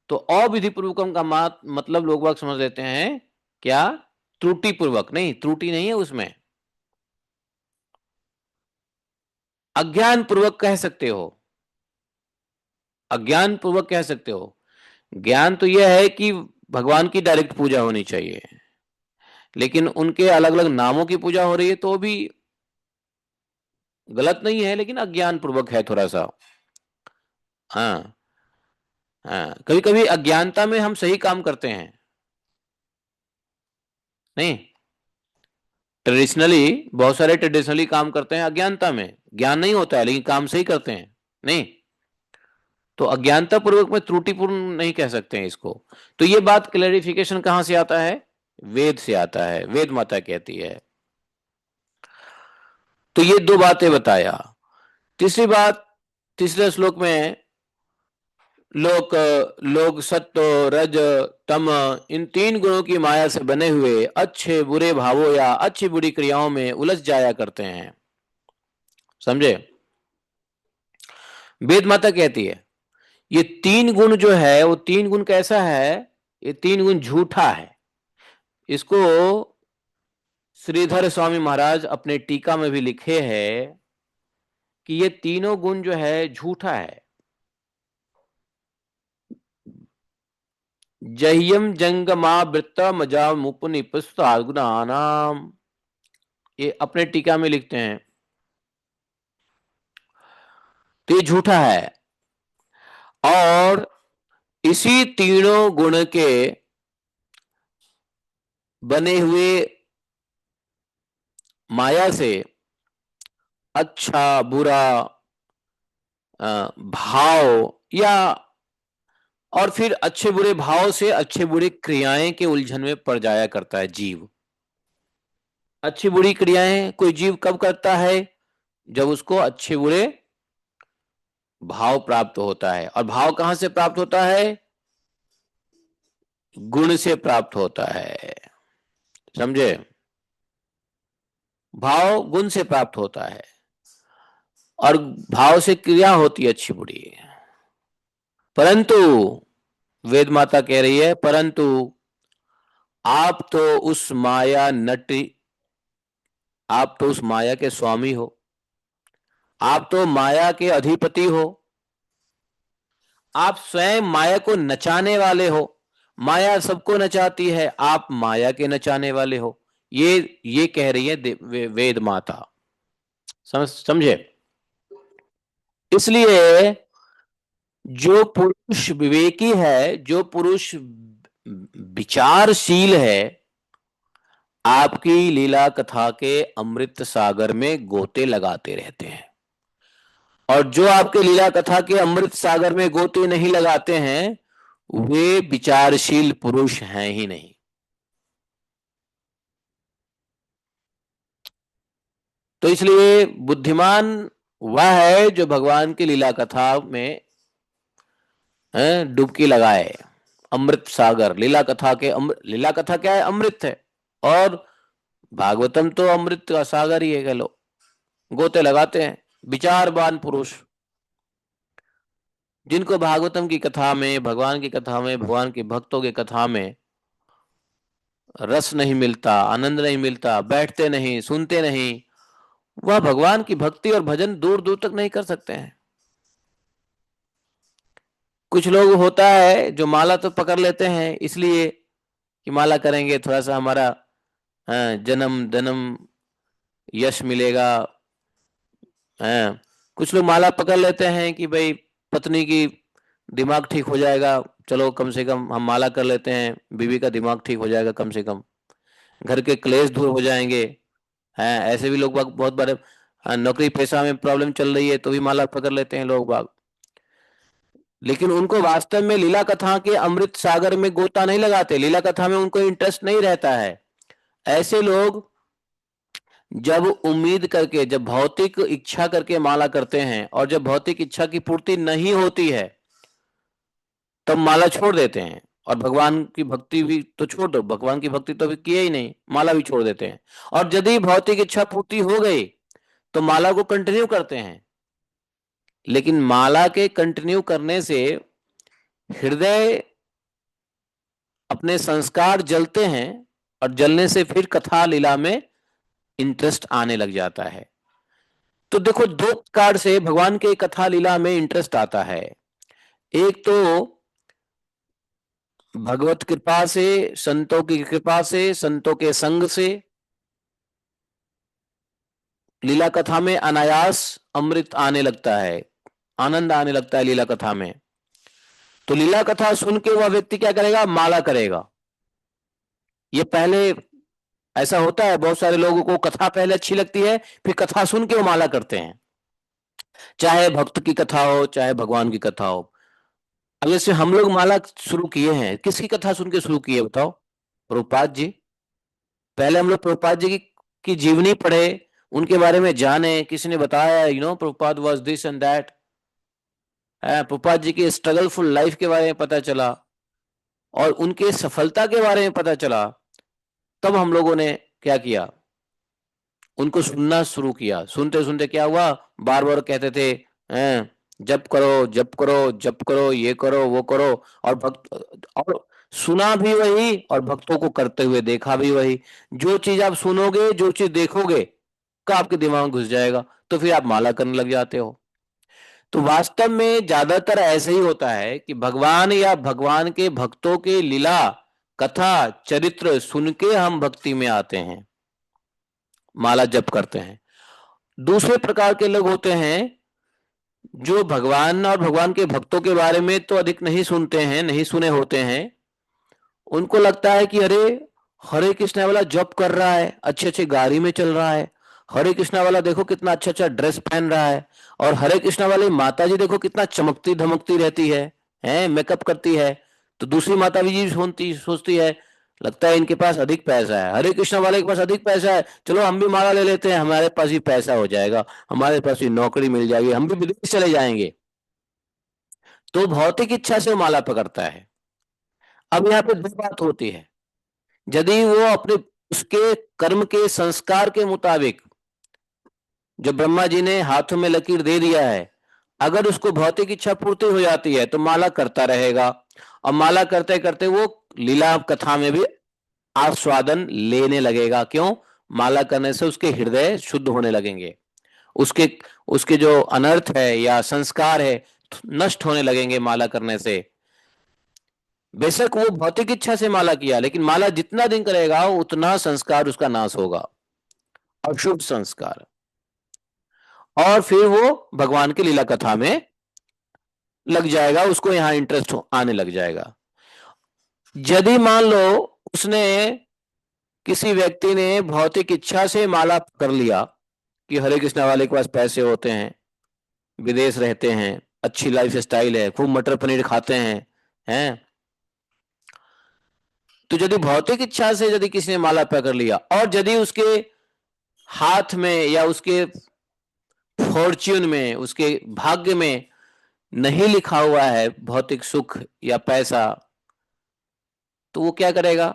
तो अविधि पूर्वकम का मतलब लोग बाग समझ लेते हैं क्या? त्रुटि पूर्वक। नहीं, त्रुटि नहीं है उसमें, अज्ञान पूर्वक कह सकते हो, अज्ञान पूर्वक कह सकते हो। ज्ञान तो यह है कि भगवान की डायरेक्ट पूजा होनी चाहिए, लेकिन उनके अलग अलग नामों की पूजा हो रही है तो भी गलत नहीं है, लेकिन अज्ञान पूर्वक है थोड़ा सा। हाँ हाँ, कभी कभी अज्ञानता में हम सही काम करते हैं, नहीं? ट्रेडिशनली बहुत सारे ट्रेडिशनली काम करते हैं अज्ञानता में, ज्ञान नहीं होता है लेकिन काम सही करते हैं, नहीं? तो अज्ञानता पूर्वक में त्रुटिपूर्ण नहीं कह सकते हैं इसको। तो ये बात क्लैरिफिकेशन कहां से आता है? वेद से आता है, वेद माता कहती है। तो ये दो बातें बताया। तीसरी बात, तीसरे श्लोक में लोग लोग सत्व रज तम, इन तीन गुणों की माया से बने हुए अच्छे बुरे भावों या अच्छी बुरी क्रियाओं में उलझ जाया करते हैं। समझे? वेद माता कहती है ये तीन गुण जो है, वो तीन गुण कैसा है? ये तीन गुण झूठा है। इसको श्रीधर स्वामी महाराज अपने टीका में भी लिखे हैं कि ये तीनों गुण जो है झूठा है। जह्यम जंगमा वृत्त मजा मुपनिपस्तागुणानाम, ये अपने टीका में लिखते हैं। तो ये झूठा है। और इसी तीनों गुण के बने हुए माया से अच्छा बुरा भाव, या और फिर अच्छे बुरे भाव से अच्छे बुरे क्रियाएं के उलझन में पड़ जाया करता है जीव। अच्छी बुरी क्रियाएं कोई जीव कब करता है? जब उसको अच्छे बुरे भाव प्राप्त होता है। और भाव कहां से प्राप्त होता है? गुण से प्राप्त होता है। समझे? भाव गुण से प्राप्त होता है और भाव से क्रिया होती है अच्छी बुरी। परंतु वेद माता कह रही है, परंतु आप तो उस माया नटी, आप तो उस माया के स्वामी हो, आप तो माया के अधिपति हो, आप स्वयं माया को नचाने वाले हो। माया सबको नचाती है, आप माया के नचाने वाले हो। ये कह रही है वेद माता। समझे? इसलिए जो पुरुष विवेकी है, जो पुरुष विचारशील है, आपकी लीला कथा के अमृत सागर में गोते लगाते रहते हैं। और जो आपके लीला कथा के अमृत सागर में गोते नहीं लगाते हैं, वे विचारशील पुरुष हैं ही नहीं। तो इसलिए बुद्धिमान वह है जो भगवान की लीला कथा में डुबकी लगाए। अमृत सागर, लीला कथा के लीला कथा क्या है? अमृत है। और भागवतम तो अमृत का सागर ही है, कह लो। गोते लगाते हैं विचारवान पुरुष, जिनको भागवतम की कथा में, भगवान की कथा में, भगवान के भक्तों की कथा में रस नहीं मिलता, आनंद नहीं मिलता, बैठते नहीं, सुनते नहीं, वह भगवान की भक्ति और भजन दूर दूर तक नहीं कर सकते हैं। कुछ लोग होता है जो माला तो पकड़ लेते हैं इसलिए कि माला करेंगे थोड़ा सा हमारा जन्म जन्म यश मिलेगा। कुछ लोग माला पकड़ लेते हैं कि भाई पत्नी की दिमाग ठीक हो जाएगा, चलो कम से कम हम माला कर लेते हैं, बीवी का दिमाग ठीक हो जाएगा, कम से कम घर के क्लेश दूर हो जाएंगे। हैं ऐसे भी लोग बहुत बड़े नौकरी पेशा में प्रॉब्लम चल रही है तो भी माला पकड़ लेते हैं लोग बाग। लेकिन उनको वास्तव में लीला कथा के अमृत सागर में गोता नहीं लगाते, लीला कथा में उनको इंटरेस्ट नहीं रहता है। ऐसे लोग जब उम्मीद करके, जब भौतिक इच्छा करके माला करते हैं और जब भौतिक इच्छा की पूर्ति नहीं होती है तब माला छोड़ देते हैं। और भगवान की भक्ति भी तो छोड़ दो, भगवान की भक्ति तो अभी किए ही नहीं, माला भी छोड़ देते हैं। और यदि भौतिक इच्छा पूर्ति हो गई तो माला को कंटिन्यू करते हैं। लेकिन माला के कंटिन्यू करने से हृदय, अपने संस्कार जलते हैं और जलने से फिर कथा लीला में इंटरेस्ट आने लग जाता है। तो देखो, दो प्रकार से भगवान के कथा लीला में इंटरेस्ट आता है। एक तो भगवत कृपा से, संतों की कृपा से, संतों के संग से लीला कथा में अनायास अमृत आने लगता है, आनंद आने लगता है लीला कथा में। तो लीला कथा सुन के वह व्यक्ति क्या करेगा? माला करेगा। ये पहले ऐसा होता है, बहुत सारे लोगों को कथा पहले अच्छी लगती है, फिर कथा सुन के वो माला करते हैं, चाहे भक्त की कथा हो चाहे भगवान की कथा हो। अब जैसे हम लोग माला शुरू किए हैं, किसकी कथा सुन के शुरू किए बताओ? प्रभुपाद जी। पहले हम लोग प्रभुपाद जी की जीवनी पढ़े, उनके बारे में जाने, किसी ने बताया, Prabhupada was this and that. Prabhupada ji की स्ट्रगलफुल लाइफ के बारे में पता चला और उनके सफलता के बारे में पता चला। तब हम लोगों ने क्या किया? उनको सुनना शुरू किया। सुनते सुनते क्या हुआ? बार बार कहते थे, जप करो जप करो जप करो, ये करो वो करो। और भक्त, और सुना भी वही और भक्तों को करते हुए देखा भी वही। जो चीज आप सुनोगे, जो चीज देखोगे, का आपके दिमाग में घुस जाएगा, तो फिर आप माला करने लग जाते हो। तो वास्तव में ज्यादातर ऐसे ही होता है कि भगवान या भगवान के भक्तों के लीला, कथा, चरित्र सुन के हम भक्ति में आते हैं, माला जप करते हैं। दूसरे प्रकार के लोग होते हैं जो भगवान और भगवान के भक्तों के बारे में तो अधिक नहीं सुनते हैं, नहीं सुने होते हैं। उनको लगता है कि अरे, हरे कृष्णा वाला जप कर रहा है, अच्छे अच्छे गाड़ी में चल रहा है, हरे कृष्णा वाला देखो कितना अच्छा अच्छा ड्रेस पहन रहा है, और हरे कृष्णा वाली माता जी देखो कितना चमकती धमकती रहती है मेकअप करती है। तो दूसरी माता जी सोचती सोचती है, लगता है इनके पास अधिक पैसा है, हरे कृष्णा वाले के पास अधिक पैसा है, चलो हम भी माला ले लेते हैं, हमारे पास भी पैसा हो जाएगा, हमारे पास भी नौकरी मिल जाएगी, हम भी विदेश चले जाएंगे। तो भौतिक इच्छा से माला पकड़ता है। अब यहाँ पे दो बात होती है। यदि वो अपने उसके कर्म के संस्कार के मुताबिक, जो ब्रह्मा जी ने हाथों में लकीर दे दिया है, अगर उसको भौतिक इच्छा पूर्ति हो जाती है तो माला करता रहेगा, और माला करते करते वो लीला कथा में भी आस्वादन लेने लगेगा। क्यों? माला करने से उसके हृदय शुद्ध होने लगेंगे, उसके उसके जो अनर्थ है या संस्कार है नष्ट होने लगेंगे माला करने से। बेशक वो भौतिक इच्छा से माला किया, लेकिन माला जितना दिन करेगा उतना संस्कार उसका नाश होगा, अशुभ संस्कार। और फिर वो भगवान की लीला कथा में लग जाएगा, उसको यहां इंटरेस्ट आने लग जाएगा। यदि मान लो उसने, किसी व्यक्ति ने भौतिक इच्छा से माला कर लिया कि हरे कृष्णा वाले के पास पैसे होते हैं, विदेश रहते हैं, अच्छी लाइफ स्टाइल है, खूब मटर पनीर खाते हैं। तो यदि भौतिक इच्छा से यदि किसी ने माला पकड़ लिया, और यदि उसके हाथ में या उसके फॉर्च्यून में, उसके भाग्य में नहीं लिखा हुआ है भौतिक सुख या पैसा, तो वो क्या करेगा?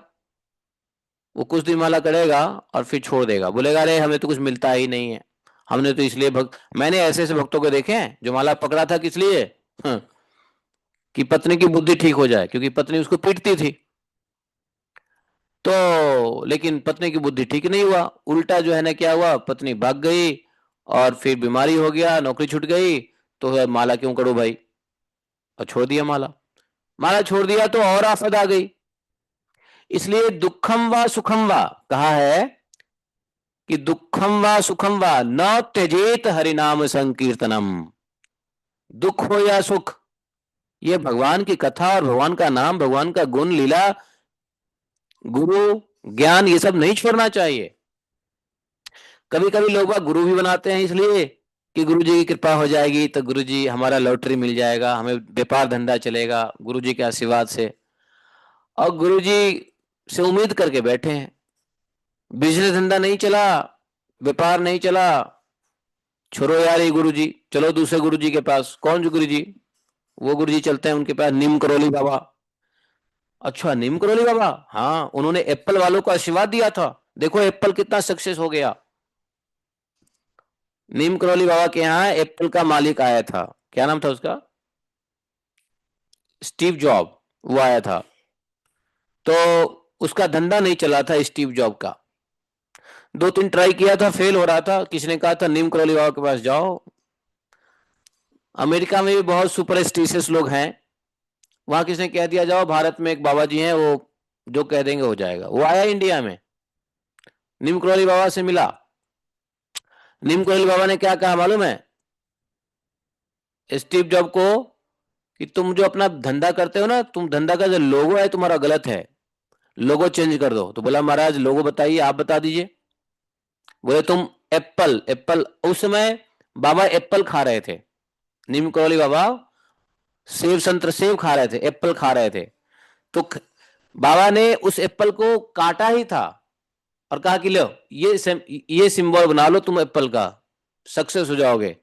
वो कुछ दिन माला करेगा और फिर छोड़ देगा, बोलेगा अरे हमें तो कुछ मिलता ही नहीं है, हमने तो इसलिए मैंने ऐसे ऐसे भक्तों को देखे हैं जो माला पकड़ा था किस लिए? हाँ, कि पत्नी की बुद्धि ठीक हो जाए, क्योंकि पत्नी उसको पीटती थी। तो लेकिन पत्नी की बुद्धि ठीक नहीं हुआ, उल्टा जो है ना क्या हुआ, पत्नी भाग गई और फिर बीमारी हो गया, नौकरी छूट गई। तो माला क्यों करो भाई, और छोड़ दिया माला। माला छोड़ दिया तो और आफत आ गई। इसलिए दुखम व सुखम व कहा है कि दुखम व सुखम व न त्यजेत हरिनाम संकीर्तनम। दुख हो या सुख, ये भगवान की कथा और भगवान का नाम, भगवान का गुण, लीला, गुरु, ज्ञान, ये सब नहीं छोड़ना चाहिए। कभी कभी लोग बाग गुरु भी बनाते हैं इसलिए कि गुरु जी की कृपा हो जाएगी तो गुरु जी हमारा लॉटरी मिल जाएगा, हमें व्यापार धंधा चलेगा गुरु जी के आशीर्वाद से। और गुरु जी से उम्मीद करके बैठे हैं, बिजनेस धंधा नहीं चला, व्यापार नहीं चला, छोड़ो यार ये गुरु जी, चलो दूसरे गुरु जी के पास। कौन जो गुरु जी? वो गुरु जी चलते हैं उनके पास, नीम करोली बाबा। अच्छा, नीम करोली बाबा, हाँ, उन्होंने एप्पल वालों को आशीर्वाद दिया था, देखो एप्पल कितना सक्सेस हो गया। नीम करोली बाबा के यहाँ एप्पल का मालिक आया था, क्या नाम था उसका? स्टीव जॉब, वो आया था। तो उसका धंधा नहीं चला था स्टीव जॉब का, दो तीन ट्राई किया था, फेल हो रहा था। किसी ने कहा था नीम करोली बाबा के पास जाओ। अमेरिका में भी बहुत सुपरस्टिशियस लोग हैं, वहां किसने कह दिया जाओ भारत में एक बाबा जी हैं, वो जो कह देंगे हो जाएगा। वो आया इंडिया में, नीम करोली बाबा से मिला। नीम करोली बाबा ने क्या कहा मालूम है स्टीव जॉब को? कि तुम जो अपना धंधा करते हो ना, तुम धंधा का जो लोगो है तुम्हारा गलत है, लोगो चेंज कर दो। तो बोला महाराज लोगो बताइए, आप बता दीजिए। बोले तुम एप्पल, एप्पल, उस समय बाबा एप्पल खा रहे थे, नीम करोली बाबा सेब संतर सेब खा रहे थे, एप्पल खा रहे थे। तो बाबा ने उस एप्पल को काटा ही था और कहा कि लो ये सिंबल बना लो तुम एप्पल का, सक्सेस हो जाओगे।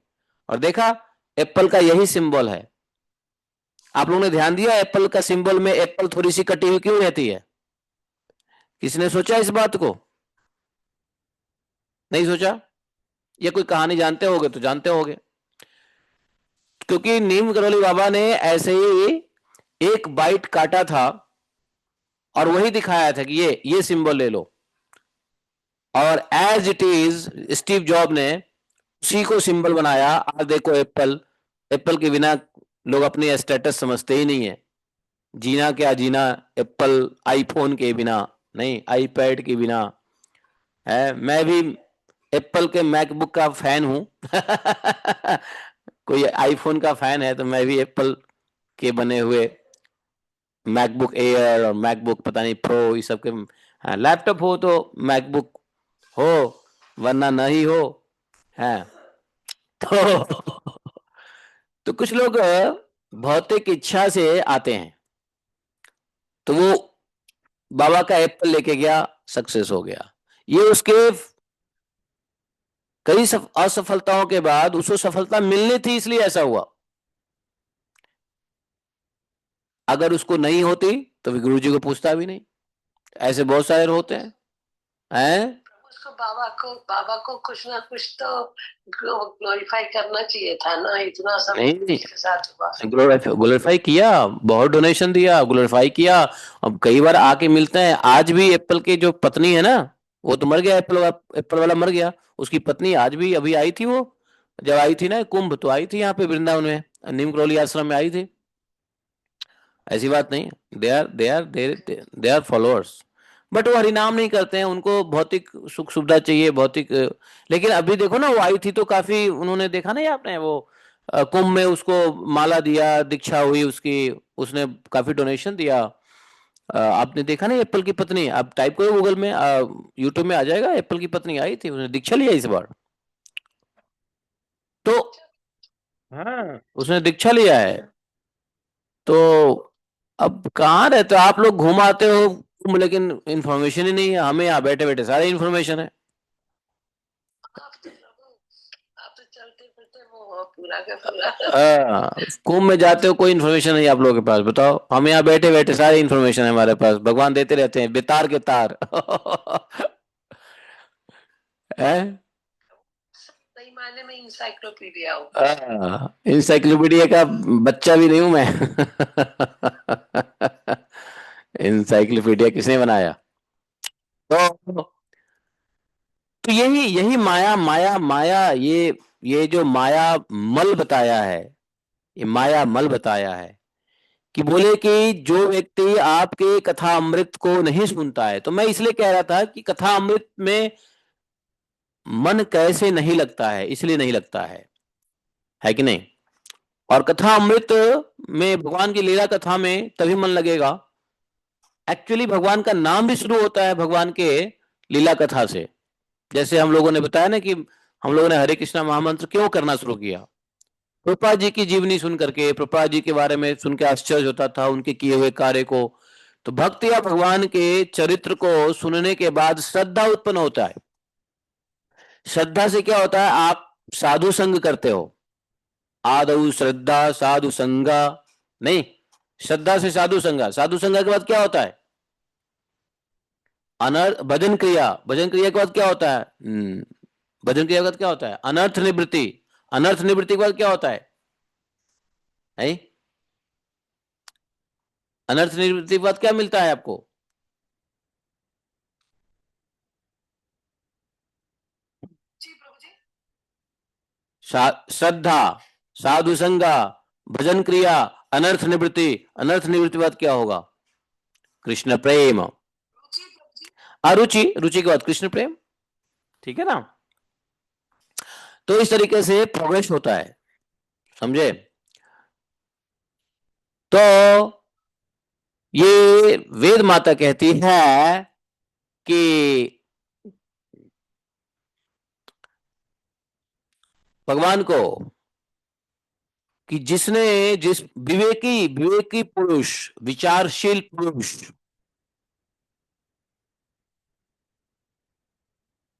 और देखा एप्पल का यही सिंबल है। आप लोगों ने ध्यान दिया एप्पल का सिंबल में एप्पल थोड़ी सी कटी हुई क्यों रहती है? किसने सोचा इस बात को? नहीं सोचा? ये कोई कहानी जानते होगे तो जानते होगे, क्योंकि नीम करोली बाबा ने ऐसे ही एक बाइट काटा था और वही दिखाया था कि ये सिंबल ले लो, और as it is Steve Job ने उसी को सिंबल बनाया। आज देखो एप्पल, एप्पल के बिना लोग अपनी स्टेटस समझते ही नहीं है। जीना क्या जीना एप्पल आईफोन के बिना, नहीं आईपैड के बिना है। मैं भी एप्पल के मैकबुक का फैन हूँ। कोई आईफोन का फैन है तो मैं भी एप्पल के बने हुए मैकबुक एयर और मैकबुक पता नहीं प्रो ये सब के। हाँ, लैपटॉप हो तो मैकबुक हो, वरना नहीं हो है। तो तो कुछ लोग भौतिक इच्छा से आते हैं, तो वो बाबा का एप्पल लेके गया, सक्सेस हो गया। ये उसके कई असफलताओं के बाद उसको सफलता मिलनी थी, इसलिए ऐसा हुआ। अगर उसको नहीं होती तो फिर गुरु जी को पूछता भी नहीं। ऐसे बहुत सारे होते हैं। उसको बाबा को कुछ ना कुछ तो ग्लोरीफाई करना चाहिए था ना, इतना सब नहीं, इसके साथ हुआ। ग्लोरीफाई किया, बहुत डोनेशन दिया, ग्लोरीफाई किया। अब कई बार आके मिलते हैं। आज भी एप्पल के जो पत्नी है ना, वो तो मर गया, एप्पल वाला मर गया। उसकी पत्नी आज भी अभी आई थी, वो जब आई थी ना कुंभ, तो आई थी यहाँ पे वृंदावन में, नीम करोली आश्रम में आई थी। ऐसी बात नहीं, दे आर फॉलोअर्स। बट वो हरिनाम नहीं करते हैं, उनको भौतिक सुख सुविधा चाहिए, भौतिक। लेकिन अभी देखो ना, वो आई थी तो काफी उन्होंने देखा नहीं आपने, वो कुंभ में उसको माला दिया, दीक्षा हुई उसकी, उसने काफी डोनेशन दिया। आपने देखा नहीं एप्पल की पत्नी, आप टाइप करो गूगल में, यूट्यूब में आ जाएगा, एप्पल की पत्नी आई थी, उसने दीक्षा लिया इस बार। तो हाँ, उसने दीक्षा लिया है। तो अब कहाँ रहते हो आप लोग, घूम आते हो लेकिन इन्फॉर्मेशन ही नहीं है। हमें यहाँ बैठे बैठे सारे इन्फॉर्मेशन है। आप तो चलते फिरते वो पूरा का पूरा। कुंभ में जाते हो, कोई इन्फॉर्मेशन नहीं आप लोगों के पास, बताओ। हम यहाँ बैठे बैठे सारी इन्फॉर्मेशन है हमारे पास, भगवान देते रहते हैं बेतार के तार। है सही मायने में इंसाइक्लोपीडिया हो। इंसाइक्लोपीडिया का बच्चा भी नहीं हूं मैं। इंसाइक्लोपीडिया किसने बनाया? तो तो यही यही माया माया माया, ये जो माया मल बताया है, ये माया मल बताया है कि बोले कि जो व्यक्ति आपके कथा अमृत को नहीं सुनता है, तो मैं इसलिए कह रहा था कि कथा अमृत में मन कैसे नहीं लगता है, इसलिए नहीं लगता है कि नहीं। और कथा अमृत में, भगवान की लीला कथा में तभी मन लगेगा। एक्चुअली भगवान का नाम भी शुरू होता है भगवान के लीला कथा से। जैसे हम लोगों ने बताया ना कि हम लोगों ने हरे कृष्णा महामंत्र क्यों करना शुरू किया, प्रभुपाद जी की जीवनी सुन करके, प्रभुपाद जी के बारे में सुन के आश्चर्य होता था उनके किए हुए कार्य को। तो भक्त या भगवान के चरित्र को सुनने के बाद श्रद्धा उत्पन्न होता है। श्रद्धा से क्या होता है, आप साधु संग करते हो। आदौ श्रद्धा साधु संगा, नहीं, श्रद्धा से साधु संगा, साधु संगा के बाद क्या होता है, अनर्थ भजन क्रिया, भजन क्रिया के बाद क्या होता है, भजन क्रिया के बाद क्या होता है, अनर्थ निवृत्ति, अनर्थ निवृत्ति के बाद क्या होता है? अनर्थ निवृत्ति के बाद क्या मिलता है आपको? श्रद्धा, साधु संगा, भजन क्रिया, अनर्थ निवृत्ति। अनर्थ निवृत्ति के बाद क्या होगा? कृष्ण प्रेम। अरुचि, रुचि के बाद कृष्ण प्रेम। ठीक है ना? तो इस तरीके से प्रोग्रेस होता है, समझे? तो ये वेद माता कहती है कि भगवान को, कि जिस विवेकी विवेकी पुरुष, विचारशील पुरुष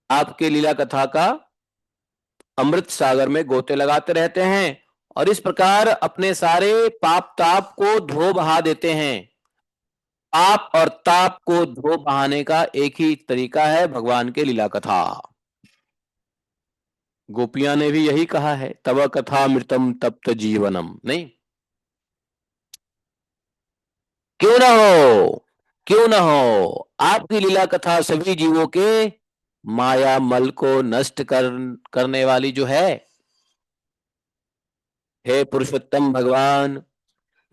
आपके लीला कथा का अमृत सागर में गोते लगाते रहते हैं और इस प्रकार अपने सारे पाप ताप को धो बहा देते हैं। पाप और ताप को धो बहाने का एक ही तरीका है, भगवान के लीला कथा। गोपियां ने भी यही कहा है, तव कथा मृतम तप्त जीवनम, नहीं? क्यों ना हो, क्यों न हो, आपकी लीला कथा सभी जीवों के माया मल को नष्ट करने वाली जो है। हे पुरुषोत्तम भगवान,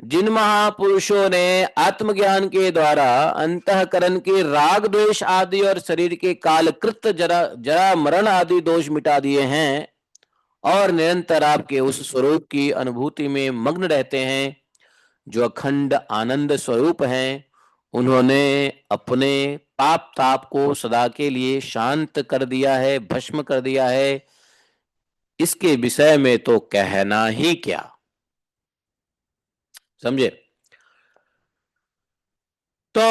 जिन महापुरुषों ने आत्मज्ञान के द्वारा अंतःकरण के राग द्वेष आदि और शरीर के कालकृत जरा जरा मरण आदि दोष मिटा दिए हैं और निरंतर आपके उस स्वरूप की अनुभूति में मग्न रहते हैं जो अखंड आनंद स्वरूप हैं, उन्होंने अपने पाप ताप को सदा के लिए शांत कर दिया है, भस्म कर दिया है। इसके विषय में तो कहना ही क्या। समझे? तो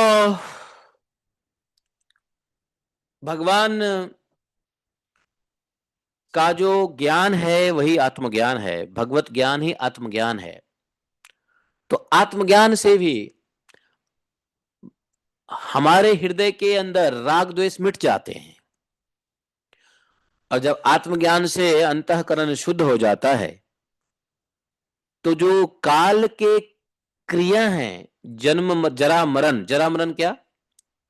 भगवान का जो ज्ञान है वही आत्मज्ञान है, भगवत ज्ञान ही आत्मज्ञान है। तो आत्मज्ञान से भी हमारे हृदय के अंदर राग द्वेष मिट जाते हैं, और जब आत्मज्ञान से अंतःकरण शुद्ध हो जाता है तो जो काल के क्रिया हैं, जन्म जरा मरण, जरा मरण क्या,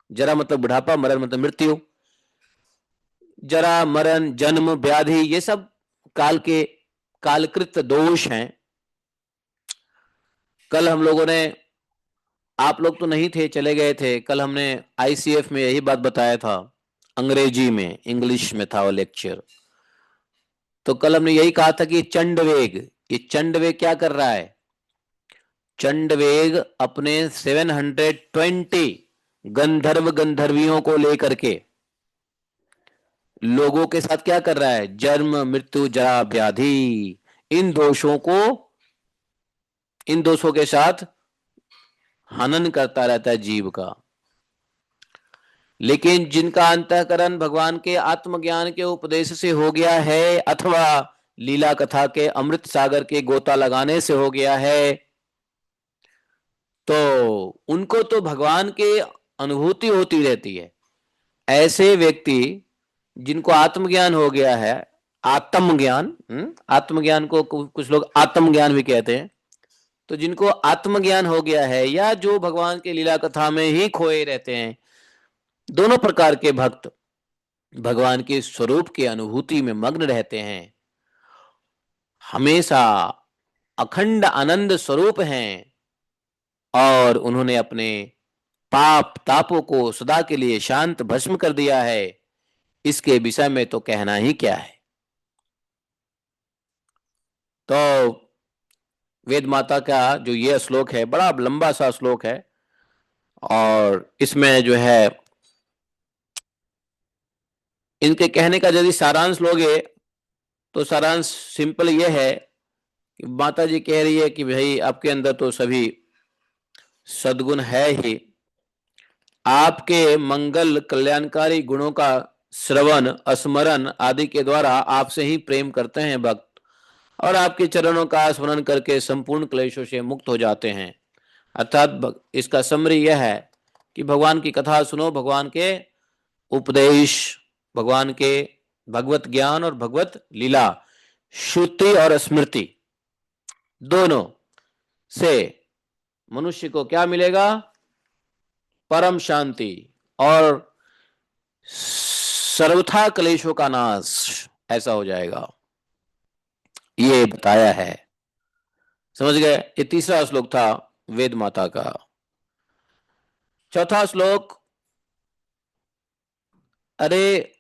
जरा मतलब बुढ़ापा, मरण मतलब मृत्यु, जरा मरण जन्म व्याधि, ये सब काल के कालकृत दोष हैं। कल हम लोगों ने, आप लोग तो नहीं थे, चले गए थे, कल हमने आईसीएफ में यही बात बताया था, अंग्रेजी में, इंग्लिश में था वो लेक्चर। तो कल हमने यही कहा था कि चंड वेग, ये चंड वेग क्या कर रहा है, चंड वेग अपने 720 गंधर्व गंधर्वियों को लेकर के लोगों के साथ क्या कर रहा है, जन्म मृत्यु जरा व्याधि, इन दोषों को, इन दोषों के साथ हनन करता रहता है जीव का। लेकिन जिनका अंतःकरण भगवान के आत्मज्ञान के उपदेश से हो गया है अथवा लीला कथा के अमृत सागर के गोता लगाने से हो गया है, तो उनको तो भगवान के अनुभूति होती रहती है। ऐसे व्यक्ति जिनको आत्मज्ञान हो गया है, आत्मज्ञान, आत्मज्ञान को कुछ लोग आत्मज्ञान भी कहते हैं, तो जिनको आत्मज्ञान हो गया है या जो भगवान के लीला कथा में ही खोए रहते हैं, दोनों प्रकार के भक्त भगवान के स्वरूप के अनुभूति में मग्न रहते हैं, हमेशा अखंड आनंद स्वरूप हैं, और उन्होंने अपने पाप तापों को सदा के लिए शांत भस्म कर दिया है। इसके विषय में तो कहना ही क्या है। तो वेद माता का जो ये श्लोक है, बड़ा लंबा सा श्लोक है, और इसमें जो है इनके कहने का यदि सारांश लोगे तो सारांश सिंपल ये है कि माता जी कह रही है कि भाई आपके अंदर तो सभी सद्गुण है ही, आपके मंगल कल्याणकारी गुणों का श्रवण स्मरण आदि के द्वारा आपसे ही प्रेम करते हैं भक्त, और आपके चरणों का स्मरण करके संपूर्ण क्लेशों से मुक्त हो जाते हैं। अर्थात इसका समरी यह है कि भगवान की कथा सुनो, भगवान के उपदेश, भगवान के भगवत ज्ञान और भगवत लीला, श्रुति और स्मृति दोनों से मनुष्य को क्या मिलेगा, परम शांति और सर्वथा क्लेशों का नाश, ऐसा हो जाएगा, ये बताया है। समझ गए? ये तीसरा श्लोक था वेद माता का। चौथा श्लोक, अरे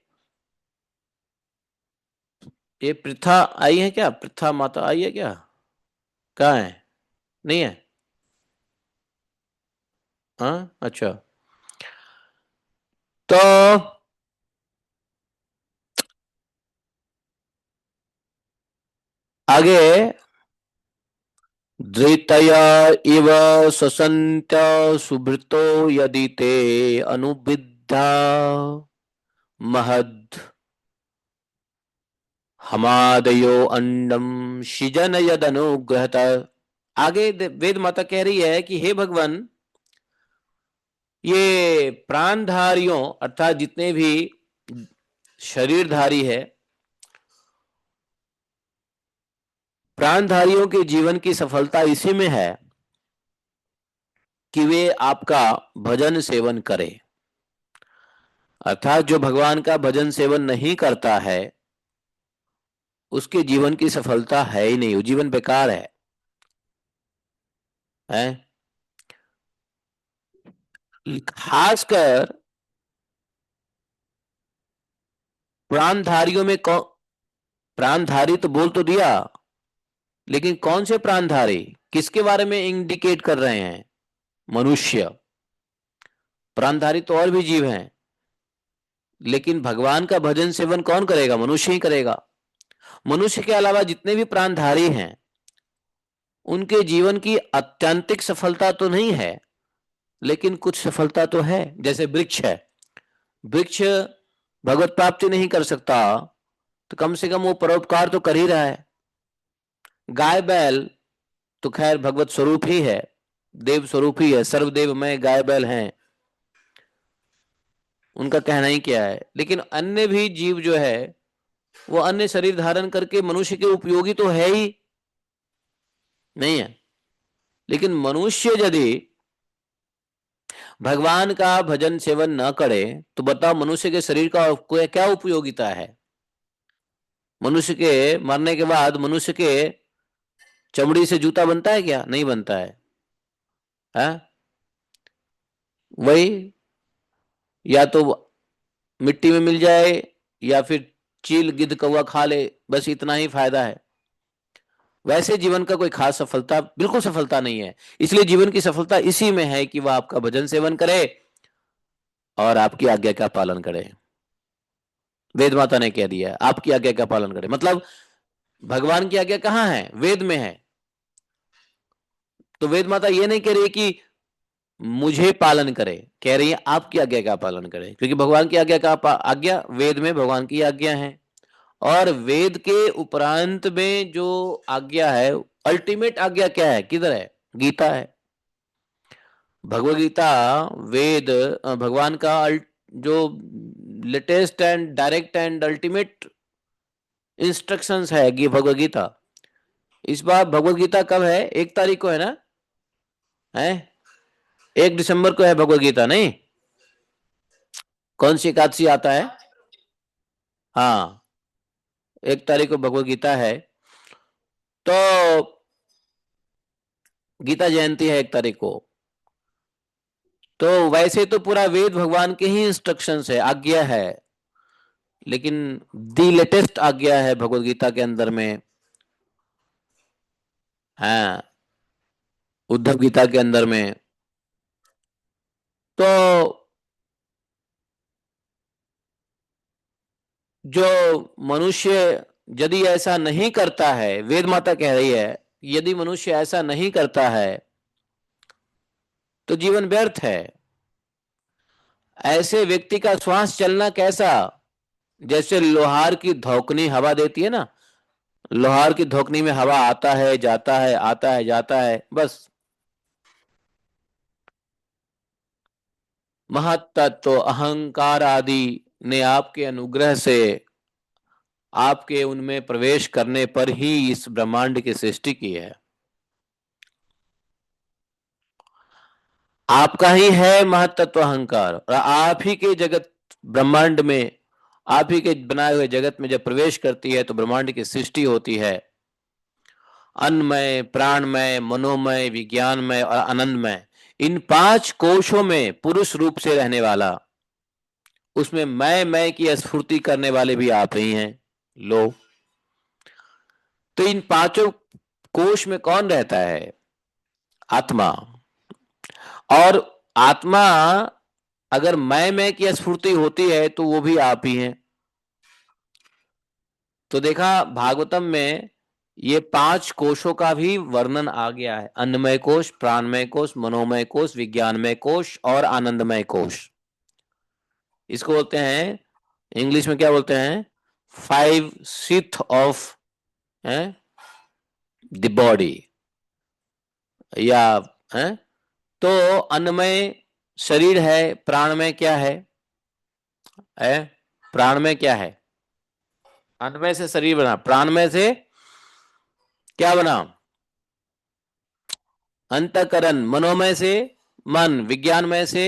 ये पृथा आई है क्या, पृथा माता आई है क्या, कहाँ है, नहीं है? हाँ अच्छा, तो आगे, धृतय इव ससन्त्य सुभृतो यदि ते अनुविद्धा महद हमादयो अंडम शिजन यद अनुग्रहत। आगे वेद माता कह रही है कि हे भगवान, ये प्राणधारियों अर्थात जितने भी शरीरधारी है, प्राणधारियों के जीवन की सफलता इसी में है कि वे आपका भजन सेवन करें। अर्थात जो भगवान का भजन सेवन नहीं करता है उसके जीवन की सफलता है ही नहीं, वो जीवन बेकार है? खासकर प्राणधारियों में कौन, प्राणधारी तो बोल तो दिया, लेकिन कौन से प्राणधारी, किसके बारे में इंडिकेट कर रहे हैं? मनुष्य। प्राणधारी तो और भी जीव हैं, लेकिन भगवान का भजन सेवन कौन करेगा? मनुष्य ही करेगा। मनुष्य के अलावा जितने भी प्राणधारी हैं उनके जीवन की अत्यंतिक सफलता तो नहीं है, लेकिन कुछ सफलता तो है। जैसे वृक्ष है, वृक्ष भगवत प्राप्ति नहीं कर सकता तो कम से कम वो परोपकार तो कर ही रहा है। गाय बैल तो खैर भगवत स्वरूप ही है, देव स्वरूप ही है, सर्वदेव में गाय बैल हैं, उनका कहना ही क्या है। लेकिन अन्य भी जीव जो है वो अन्य शरीर धारण करके मनुष्य के उपयोगी तो है ही नहीं है। लेकिन मनुष्य यदि भगवान का भजन सेवन न करे तो बताओ मनुष्य के शरीर का क्या उपयोगिता है? मनुष्य के मरने के बाद मनुष्य के चमड़ी से जूता बनता है क्या? नहीं बनता है? वही या तो मिट्टी में मिल जाए या फिर चील गिद्ध कौवा खा ले, बस इतना ही फायदा है। वैसे जीवन का कोई खास सफलता, बिल्कुल सफलता नहीं है। इसलिए जीवन की सफलता इसी में है कि वह आपका भजन सेवन करे और आपकी आज्ञा का पालन करे। वेद माता ने कह दिया आपकी आज्ञा का पालन करे, मतलब भगवान की आज्ञा कहाँ है? वेद में है। तो वेद माता ये नहीं कह रही कि मुझे पालन करे, कह रही है आपकी आज्ञा का पालन करे, क्योंकि भगवान की आज्ञा का आज्ञा वेद में भगवान की आज्ञा है। और वेद के उपरांत में जो आज्ञा है, अल्टीमेट आज्ञा क्या है, किधर है? गीता है। भगवत गीता वेद भगवान का जो latest and direct and ultimate instructions है ये भगवत गीता। इस बार भगवत गीता कब है? 1 तारीख को है ना? है 1 दिसंबर को है भगवत गीता, नहीं? कौन सी एकादशी आता है? हाँ, 1 तारीख को भगवत गीता है। तो गीता जयंती है 1 तारीख को। तो वैसे तो पूरा वेद भगवान के ही इंस्ट्रक्शंस है, आज्ञा है, लेकिन दी लेटेस्ट आज्ञा है भगवत गीता के अंदर में, हाँ, उद्धव गीता के अंदर में। तो जो मनुष्य यदि ऐसा नहीं करता है, वेद माता कह रही है यदि मनुष्य ऐसा नहीं करता है तो जीवन व्यर्थ है। ऐसे व्यक्ति का श्वास चलना कैसा? जैसे लोहार की धौकनी हवा देती है ना, लोहार की धौकनी में हवा आता है जाता है, आता है जाता है, बस। महत्तत्व अहंकार आदि ने आपके अनुग्रह से आपके उनमें प्रवेश करने पर ही इस ब्रह्मांड की सृष्टि की है। आपका ही है महत्त्व अहंकार, और आप ही के जगत ब्रह्मांड में, आप ही के बनाए हुए जगत में जब प्रवेश करती है तो ब्रह्मांड की सृष्टि होती है। अन्नमय, प्राणमय, मनोमय, विज्ञानमय और आनंदमय, इन 5 कोशों में पुरुष रूप से रहने वाला, उसमें मैं की स्फूर्ति करने वाले भी आप ही हैं। लो, तो इन 5 कोश में कौन रहता है? आत्मा। और आत्मा अगर मैं की स्फूर्ति होती है तो वो भी आप ही हैं। तो देखा भागवतम में ये 5 कोशों का भी वर्णन आ गया है, अन्नमय कोश, प्राणमय कोश, मनोमय कोश, विज्ञानमय कोश और आनंदमय कोश। इसको बोलते हैं, इंग्लिश में क्या बोलते हैं? 5 शीथ ऑफ द बॉडी, या है। तो अन्नमय शरीर है, प्राणमय क्या है? प्राणमय क्या है? अन्नमय से शरीर बना, प्राणमय से क्या बना? अंतःकरण। मनोमय से मन, विज्ञानमय से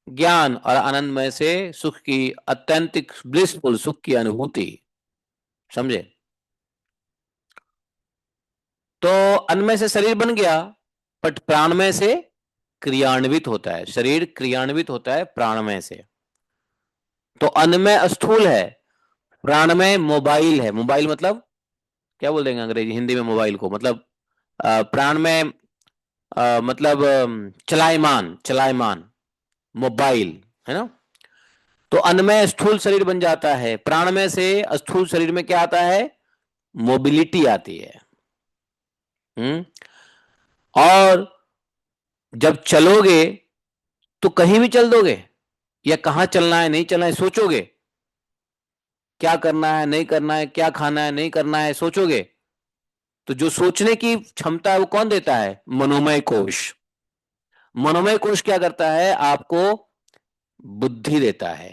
ज्ञान और आनंदमय से सुख की अत्यंतिक ब्लिसफुल सुख की अनुभूति। समझे? तो अन्नमय से शरीर बन गया, बट प्राणमय से क्रियान्वित होता है, शरीर क्रियान्वित होता है प्राणमय से। तो अन्नमय स्थूल है, प्राणमय मोबाइल है। मोबाइल मतलब क्या बोल देंगे अंग्रेजी हिंदी में मोबाइल को, मतलब प्राणमय मतलब चलायमान, चलायमान मोबाइल, है ना। तो अन्नमय स्थूल शरीर बन जाता है, प्राणमय से स्थूल शरीर में क्या आता है, मोबिलिटी आती है। हम्म। और जब चलोगे तो कहीं भी चल दोगे, या कहाँ चलना है नहीं चलना है सोचोगे, क्या करना है नहीं करना है, क्या खाना है नहीं करना है सोचोगे। तो जो सोचने की क्षमता है वो कौन देता है, मनोमय कोश। मनोमय कोश क्या करता है, आपको बुद्धि देता है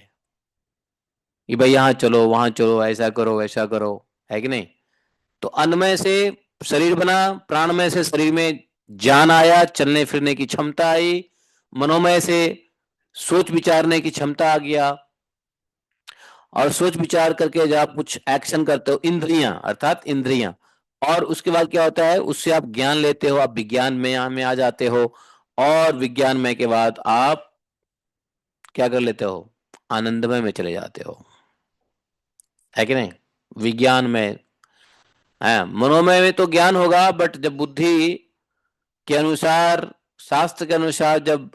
कि भाई यहां चलो वहां चलो, ऐसा करो वैसा करो, है कि नहीं। तो अन्नमय से शरीर बना, प्राणमय से शरीर में जान आया, चलने फिरने की क्षमता आई, मनोमय से सोच विचारने की क्षमता आ गया, और सोच विचार करके जब आप कुछ एक्शन करते हो, इंद्रियां अर्थात इंद्रियां, और उसके बाद क्या होता है, उससे आप ज्ञान लेते हो, आप विज्ञान में आ जाते हो, और विज्ञान में के बाद आप क्या कर लेते हो, आनंदमय में चले जाते हो, है कि नहीं। विज्ञान में है, मनोमय में तो ज्ञान होगा, बट जब बुद्धि के अनुसार, शास्त्र के अनुसार जब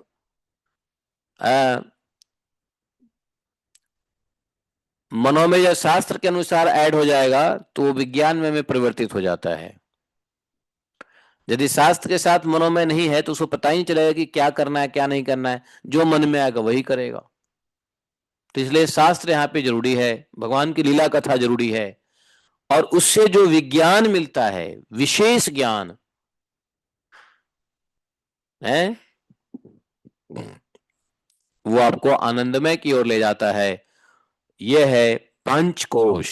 मनोमय जब शास्त्र के अनुसार ऐड हो जाएगा तो वो विज्ञान में परिवर्तित हो जाता है। यदि शास्त्र के साथ मनोमय नहीं है तो उसको पता ही नहीं चलेगा कि क्या करना है क्या नहीं करना है, जो मन में आएगा वही करेगा। तो इसलिए शास्त्र यहाँ पे जरूरी है, भगवान की लीला कथा जरूरी है, और उससे जो विज्ञान मिलता है, विशेष ज्ञान है, वो आपको आनंदमय की ओर ले जाता है। यह है पंचकोश।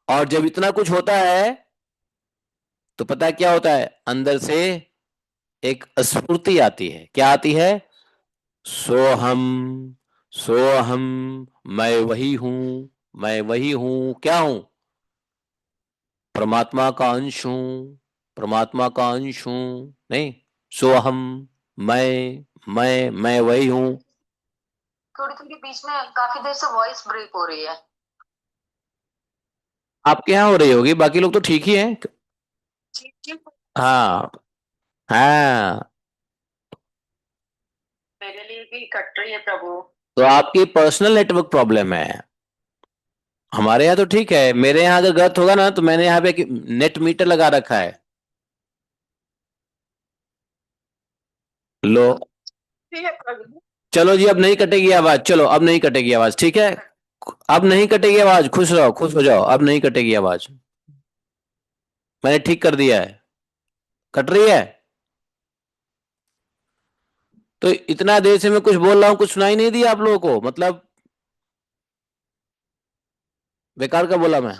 और जब इतना कुछ होता है तो पता है क्या होता है, अंदर से एक स्फूर्ति आती है। क्या आती है, सोहम, सोहम, मैं वही हूं, मैं वही हूं, क्या हूं, परमात्मा का अंश हूं, परमात्मा का अंश हूं, नहीं, सोहम, मैं वही हूं। थोड़ी थोड़ी बीच में काफी देर से वॉइस ब्रेक हो रही है। आपके यहाँ हो रही होगी, बाकी लोग तो ठीक ही हैं। ठीक ठीक। हाँ, हाँ। मेरे लिए भी कट रही है प्रभु। तो आपकी पर्सनल नेटवर्क प्रॉब्लम है, हमारे यहाँ तो ठीक है। मेरे यहाँ अगर गलत होगा ना तो मैंने यहाँ पे नेट मीटर लगा रखा है। लो, ठीक है प्रभु। चलो जी, अब नहीं कटेगी आवाज, चलो अब नहीं कटेगी आवाज, ठीक है। अब नहीं कटेगी आवाज, खुश रहो, खुश हो जाओ, अब नहीं कटेगी आवाज, मैंने ठीक कर दिया है। कट रही है तो इतना देर से मैं कुछ बोल रहा हूँ, कुछ सुनाई नहीं दिया आप लोगों को, मतलब बेकार का बोला मैं।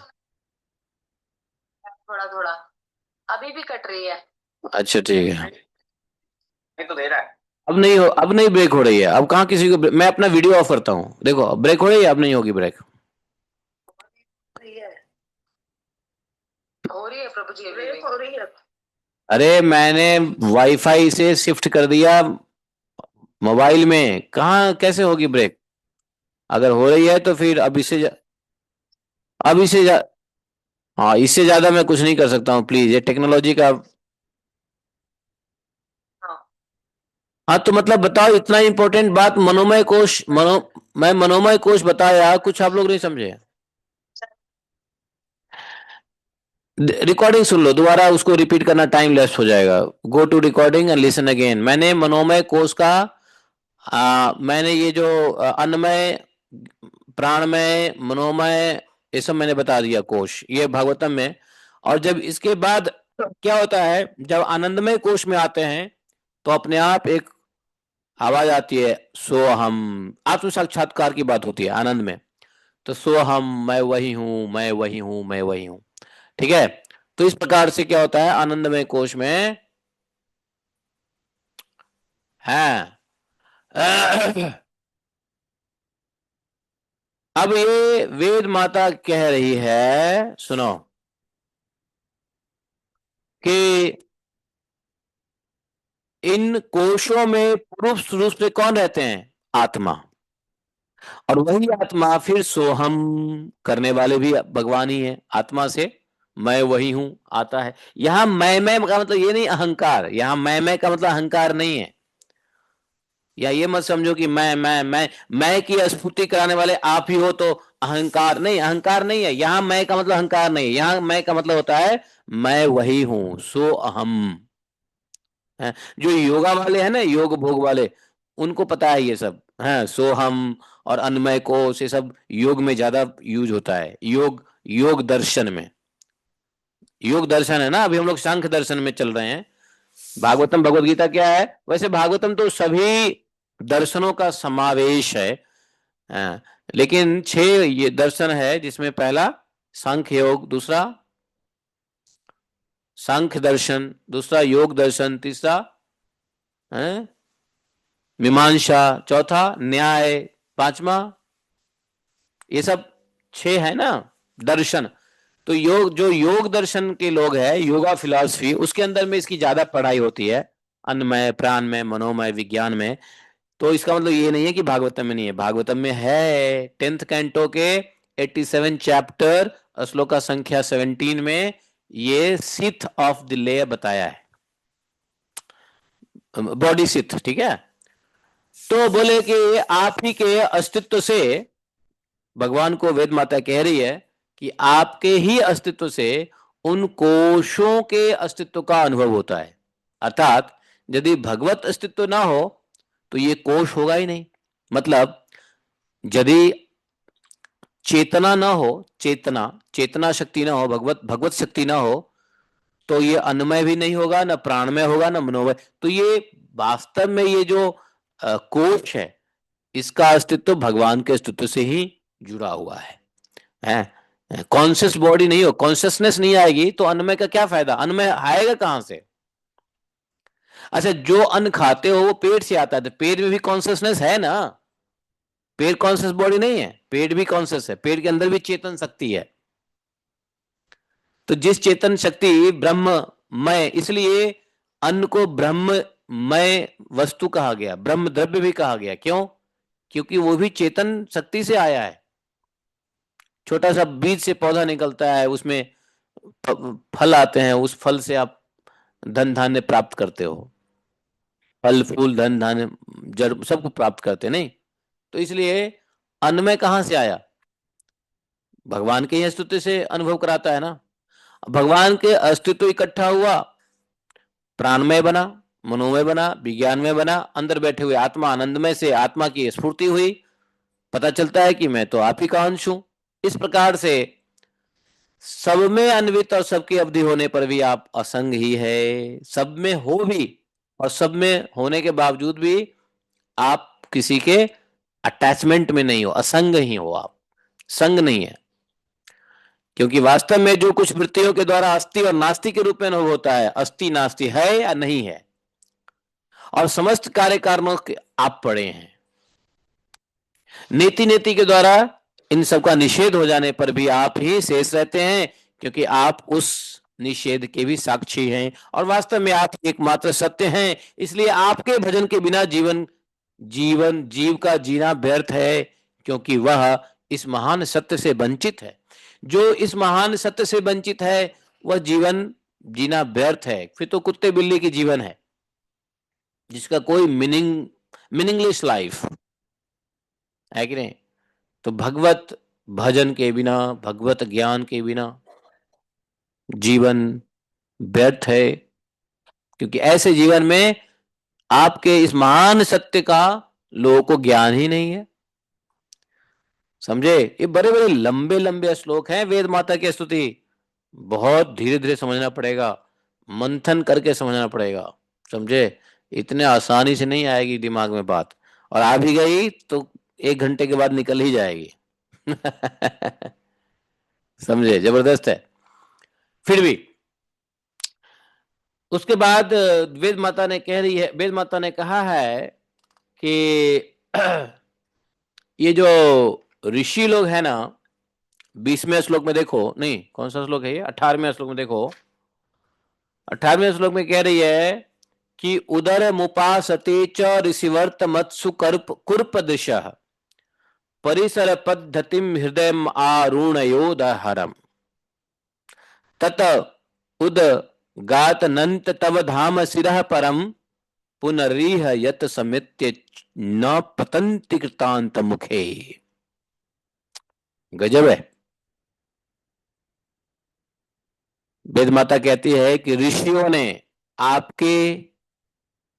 थोड़ा थोड़ा अभी भी कट रही है। अच्छा ठीक है। नहीं तो दे रहा है। अब नहीं हो, अब नहीं ब्रेक हो रही है, अब कहाँ किसी को मैं अपना वीडियो ऑफ करता हूँ, देखो ब्रेक हो रही है, अब नहीं होगी ब्रेक। रही है, हो रही है प्रभु जी, ब्रेक हो रही है। अरे मैंने वाईफाई से शिफ्ट कर दिया मोबाइल में, कहाँ कैसे होगी ब्रेक। अगर हो रही है तो फिर अब अब हाँ, इससे ज्यादा मैं कुछ नहीं कर सकता हूँ, प्लीज, ये टेक्नोलॉजी का। हाँ। हाँ तो मतलब बताओ, इतना इंपॉर्टेंट बात मनोमय कोश, मैं मनोमय कोश बताया, कुछ आप लोग नहीं समझे। रिकॉर्डिंग सुन लो दोबारा, उसको रिपीट करना टाइम लेस हो जाएगा। Go to recording and listen again. मैंने मनोमय कोश का मैंने ये जो अन्नमय, प्राणमय, मनोमय, ये सब मैंने बता दिया कोश, ये भागवतम में। और जब इसके बाद क्या होता है, जब आनंदमय कोश में आते हैं तो अपने आप एक आवाज आती है, सो हम, आत्म साक्षात्कार की बात होती है आनंद में। तो सो हम, मैं वही हूं, मैं वही हूं, मैं वही हूं, ठीक है। तो इस प्रकार से क्या होता है, आनंदमय कोश में हाँ। अब ये वेद माता कह रही है, सुनो, कि इन कोशों में पुरुष रूप से कौन रहते हैं? आत्मा। और वही आत्मा फिर सोहम करने वाले भी भगवान ही है। आत्मा से मैं वही हूं आता है। यहां मैं का मतलब ये नहीं अहंकार, यहां मैं का मतलब अहंकार नहीं है। या ये मत समझो कि मैं की स्फूर्ति कराने वाले आप ही हो तो अहंकार नहीं, अहंकार नहीं है यहां। मैं का मतलब अहंकार नहीं है, यहां मैं का मतलब होता है मैं वही हूं, सो अहम है। जो योगा वाले हैं ना, योग भोग वाले, उनको पता है ये सब है। सो हम और अन्मय को से सब योग में ज्यादा यूज होता है। योग, योग दर्शन में, योग दर्शन है ना। अभी हम लोग सांख्य दर्शन में चल रहे हैं। भागवतम भगवत गीता क्या है? वैसे भागवतम तो सभी दर्शनों का समावेश है। हाँ, लेकिन 6 ये दर्शन है, जिसमें पहला सांख्य योग, दूसरा सांख्य दर्शन, दूसरा योग दर्शन, तीसरा है मीमांसा, चौथा न्याय, पांचवा, ये सब 6 है ना दर्शन। तो योग, जो योग दर्शन के लोग हैं, योगा फिलॉसफी, उसके अंदर में इसकी ज्यादा पढ़ाई होती है, अन्नमय, प्राणमय, मनोमय, विज्ञान में। तो इसका मतलब ये नहीं है कि भागवतम में नहीं है, भागवतम में है। 10th कैंटो के 87 चैप्टर, श्लोका संख्या 17 में ये सिथ ऑफ द ले बताया है, बॉडी सिथ, ठीक है। तो बोले कि आप ही के अस्तित्व से, भगवान को वेद माता कह रही है कि आपके ही अस्तित्व से उन कोशों के अस्तित्व का अनुभव होता है। अर्थात यदि भगवत अस्तित्व ना हो तो ये कोश होगा ही नहीं। मतलब यदि चेतना ना हो, चेतना, चेतना शक्ति ना हो, भगवत भगवत शक्ति ना हो, तो ये अन्नमय भी नहीं होगा, ना प्राणमय होगा, ना मनोमय। तो ये वास्तव में ये जो कोश है, इसका अस्तित्व भगवान के अस्तित्व से ही जुड़ा हुआ है। कॉन्शियस बॉडी नहीं हो, कॉन्शियसनेस नहीं आएगी तो अन्न में का क्या फायदा? अन्न में आएगा कहां से? अच्छा, जो अन्न खाते हो वो पेट से आता है, तो पेट में भी कॉन्शियसनेस है ना। पेट कॉन्शियस बॉडी नहीं है, पेट भी कॉन्शियस है, पेट के अंदर भी चेतन शक्ति है। तो जिस चेतन शक्ति ब्रह्ममय, इसलिए अन्न को ब्रह्ममय वस्तु कहा गया, ब्रह्म द्रव्य भी कहा गया। क्यों? क्योंकि वो भी चेतन शक्ति से आया है। छोटा सा बीज से पौधा निकलता है, उसमें फल आते हैं, उस फल से आप धन धान्य प्राप्त करते हो। फल फूल धन धान्य जड़ सबको प्राप्त करते नहीं। तो इसलिए अन्न में कहां से आया? भगवान के ही अस्तित्व से अनुभव कराता है ना। भगवान के अस्तित्व इकट्ठा हुआ, प्राणमय बना, मनोमय बना, विज्ञान में बना, अंदर बैठे हुए आत्मा आनंदमय से आत्मा की स्फूर्ति हुई। पता चलता है कि मैं तो आप ही का अंश हूं। इस प्रकार से सब में अन्वित और सबकी अवधि होने पर भी आप असंग ही है। सब में हो भी, और सब में होने के बावजूद भी आप किसी के अटैचमेंट में नहीं हो, असंग ही हो आप, संग नहीं है। क्योंकि वास्तव में जो कुछ वृत्तियों के द्वारा अस्थि और नास्ति के रूप में अनुभव होता है, अस्थि नास्ति है या नहीं है, और समस्त कार्य कारणों के आप पड़े हैं। नीति नीति के द्वारा इन सब का निषेध हो जाने पर भी आप ही शेष रहते हैं, क्योंकि आप उस निषेध के भी साक्षी हैं, और वास्तव में आप एकमात्र सत्य हैं। इसलिए आपके भजन के बिना जीवन जीवन जीव का जीना व्यर्थ है, क्योंकि वह इस महान सत्य से वंचित है। जो इस महान सत्य से वंचित है वह जीवन जीना व्यर्थ है। फिर तो कुत्ते बिल्ली की जीवन है, जिसका कोई मीनिंगलेस लाइफ है कि नहीं। तो भगवत भजन के बिना, भगवत ज्ञान के बिना जीवन व्यर्थ है, क्योंकि ऐसे जीवन में आपके इस महान सत्य का लोगों को ज्ञान ही नहीं है। समझे? ये बड़े बड़े लंबे लंबे श्लोक हैं वेद माता की स्तुति। बहुत धीरे धीरे समझना पड़ेगा, मंथन करके समझना पड़ेगा। समझे? इतने आसानी से नहीं आएगी दिमाग में बात, और आ भी गई तो 1 घंटे के बाद निकल ही जाएगी। समझे? जबरदस्त है। फिर भी उसके बाद वेद माता ने कह रही है, वेद माता ने कहा है कि ये जो ऋषि लोग हैं ना, 20वें श्लोक में देखो, नहीं कौन सा श्लोक है ये, 18वें श्लोक में देखो, 18वें श्लोक में कह रही है कि उदर मुपासते च ऋषिवर्त मत्सु कुर्प दिशः परिसर पद्धतिम हृदय आरुणयोदहरम तत उद गात नंत तव धाम सिरः परम पुनरीह यत समित्य न पतंति कृतांत मुखे। गजब है। वेद माता कहती है कि ऋषियों ने आपके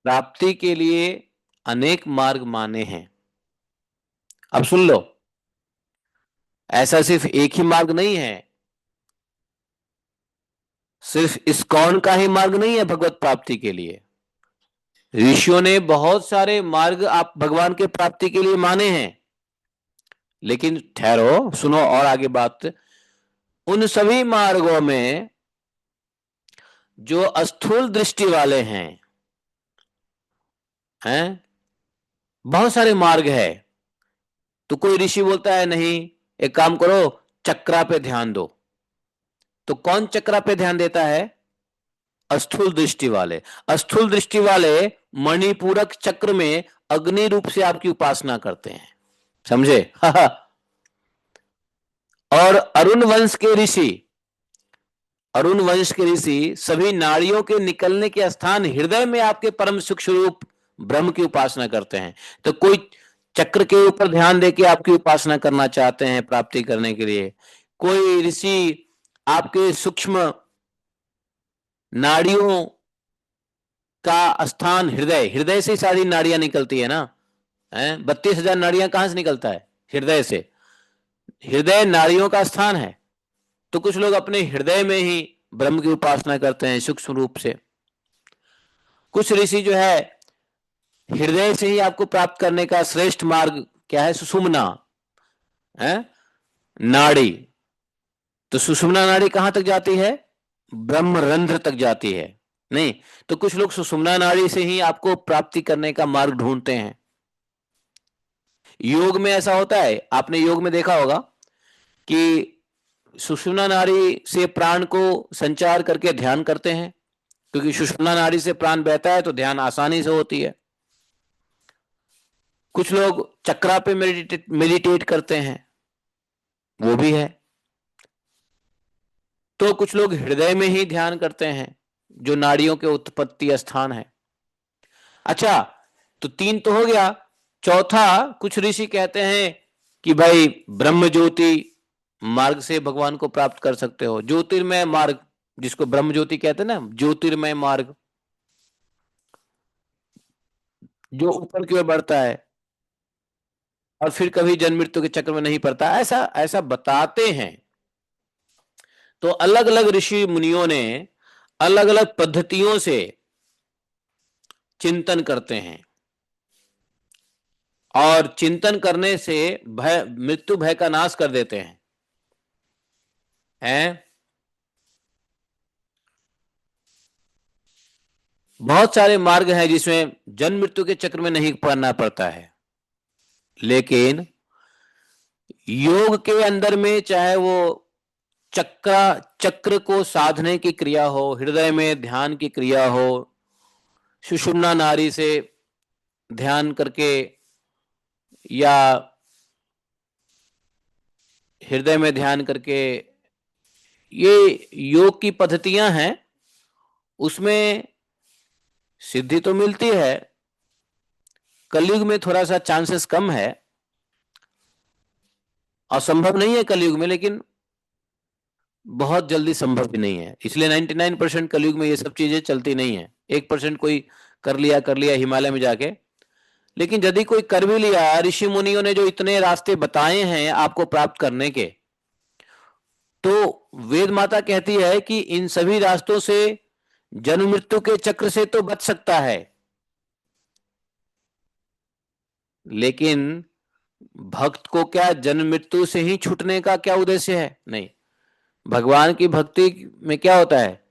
प्राप्ति के लिए अनेक मार्ग माने हैं। अब सुन लो, ऐसा सिर्फ एक ही मार्ग नहीं है, सिर्फ इस्कॉन का ही मार्ग नहीं है भगवत प्राप्ति के लिए। ऋषियों ने बहुत सारे मार्ग आप भगवान के प्राप्ति के लिए माने हैं, लेकिन ठहरो, सुनो और आगे बात। उन सभी मार्गों में जो अस्थूल दृष्टि वाले हैं बहुत सारे मार्ग है। तो कोई ऋषि बोलता है नहीं, एक काम करो, चक्रा पे ध्यान दो। तो कौन चक्रा पे ध्यान देता है? अस्थूल दृष्टि वाले। अस्थूल दृष्टि वाले मणिपूरक चक्र में अग्नि रूप से आपकी उपासना करते हैं, समझे? और अरुण वंश के ऋषि, अरुण वंश के ऋषि सभी नाड़ियों के निकलने के स्थान हृदय में आपके परम सुख स्वरूप ब्रह्म की उपासना करते हैं। तो कोई चक्र के ऊपर ध्यान देके आपकी उपासना करना चाहते हैं प्राप्ति करने के लिए, कोई ऋषि आपके सूक्ष्म नाड़ियों का स्थान हृदय, हृदय से सारी नाड़ियां निकलती है ना, 32,000 नाड़ियां कहां से निकलता है? हृदय से। हृदय नाड़ियों का स्थान है। तो कुछ लोग अपने हृदय में ही ब्रह्म की उपासना करते हैं सूक्ष्म रूप से। कुछ ऋषि जो है हृदय से ही आपको प्राप्त करने का श्रेष्ठ मार्ग क्या है? सुषुम्ना नाड़ी। तो सुषुम्ना नाड़ी कहां तक जाती है? ब्रह्मरंध्र तक जाती है। नहीं तो कुछ लोग सुषुम्ना नाड़ी से ही आपको प्राप्ति करने का मार्ग ढूंढते हैं। योग में ऐसा होता है, आपने योग में देखा होगा कि सुषुम्ना नाड़ी से प्राण को संचार करके ध्यान करते हैं, क्योंकि सुषुम्ना नाड़ी से प्राण बहता है तो ध्यान आसानी से होती है। कुछ लोग चक्रा पे मेडिटेट करते हैं, वो भी है। तो कुछ लोग हृदय में ही ध्यान करते हैं, जो नाड़ियों के उत्पत्ति स्थान है। अच्छा, तो 3 तो हो गया। चौथा, कुछ ऋषि कहते हैं कि भाई ब्रह्म ज्योति मार्ग से भगवान को प्राप्त कर सकते हो। ज्योतिर्मय मार्ग, जिसको ब्रह्म ज्योति कहते हैं ना, ज्योतिर्मय मार्ग जो ऊपर की ओर बढ़ता है और फिर कभी जन्म मृत्यु के चक्र में नहीं पड़ता, ऐसा ऐसा बताते हैं। तो अलग अलग ऋषि मुनियों ने अलग अलग पद्धतियों से चिंतन करते हैं, और चिंतन करने से भय, मृत्यु भय का नाश कर देते हैं। बहुत सारे मार्ग हैं जिसमें जन्म मृत्यु के चक्र में नहीं पड़ना पड़ता है, लेकिन योग के अंदर में चाहे वो चक्र को साधने की क्रिया हो, हृदय में ध्यान की क्रिया हो, सुषुम्ना नाड़ी से ध्यान करके या हृदय में ध्यान करके, ये योग की पद्धतियां हैं। उसमें सिद्धि तो मिलती है, कलयुग में थोड़ा सा चांसेस कम है, असंभव नहीं है कलयुग में, लेकिन बहुत जल्दी संभव भी नहीं है। इसलिए 99% कलयुग में ये सब चीजें चलती नहीं है। 1% कोई कर लिया हिमालय में जाके। लेकिन यदि कोई कर भी लिया, ऋषि मुनियों ने जो इतने रास्ते बताए हैं आपको प्राप्त करने के, तो वेद माता कहती है कि इन सभी रास्तों से जन्म मृत्यु के चक्र से तो बच सकता है, लेकिन भक्त को क्या जन्म मृत्यु से ही छूटने का क्या उद्देश्य है? नहीं। भगवान की भक्ति में क्या होता है?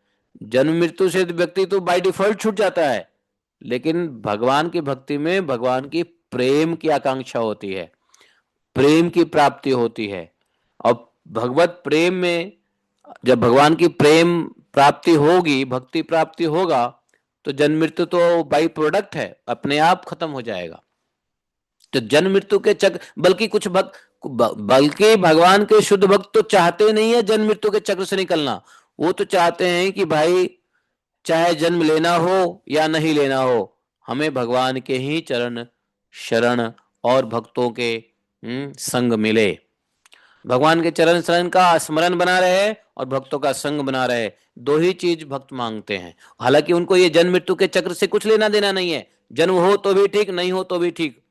जन्म मृत्यु से व्यक्ति तो बाय डिफॉल्ट छूट जाता है, लेकिन भगवान की भक्ति में भगवान की प्रेम की आकांक्षा होती है, प्रेम की प्राप्ति होती है। और भगवत प्रेम में जब भगवान की प्रेम प्राप्ति होगी, भक्ति प्राप्ति होगा, तो जन्म मृत्यु तो बाई प्रोडक्ट है, अपने आप खत्म हो जाएगा। तो जन्म मृत्यु के चक्र, बल्कि कुछ भक्त, बल्कि भगवान के शुद्ध भक्त तो चाहते नहीं है जन्म मृत्यु के चक्र से निकलना। वो तो चाहते हैं कि भाई चाहे जन्म लेना हो या नहीं लेना हो, हमें भगवान के ही चरण शरण और भक्तों के संग मिले। भगवान के चरण शरण का स्मरण बना रहे और भक्तों का संग बना रहे, दो ही चीज भक्त मांगते हैं। हालांकि उनको ये जन्म मृत्यु के चक्र से कुछ लेना देना नहीं है, जन्म हो तो भी ठीक, नहीं हो तो भी ठीक,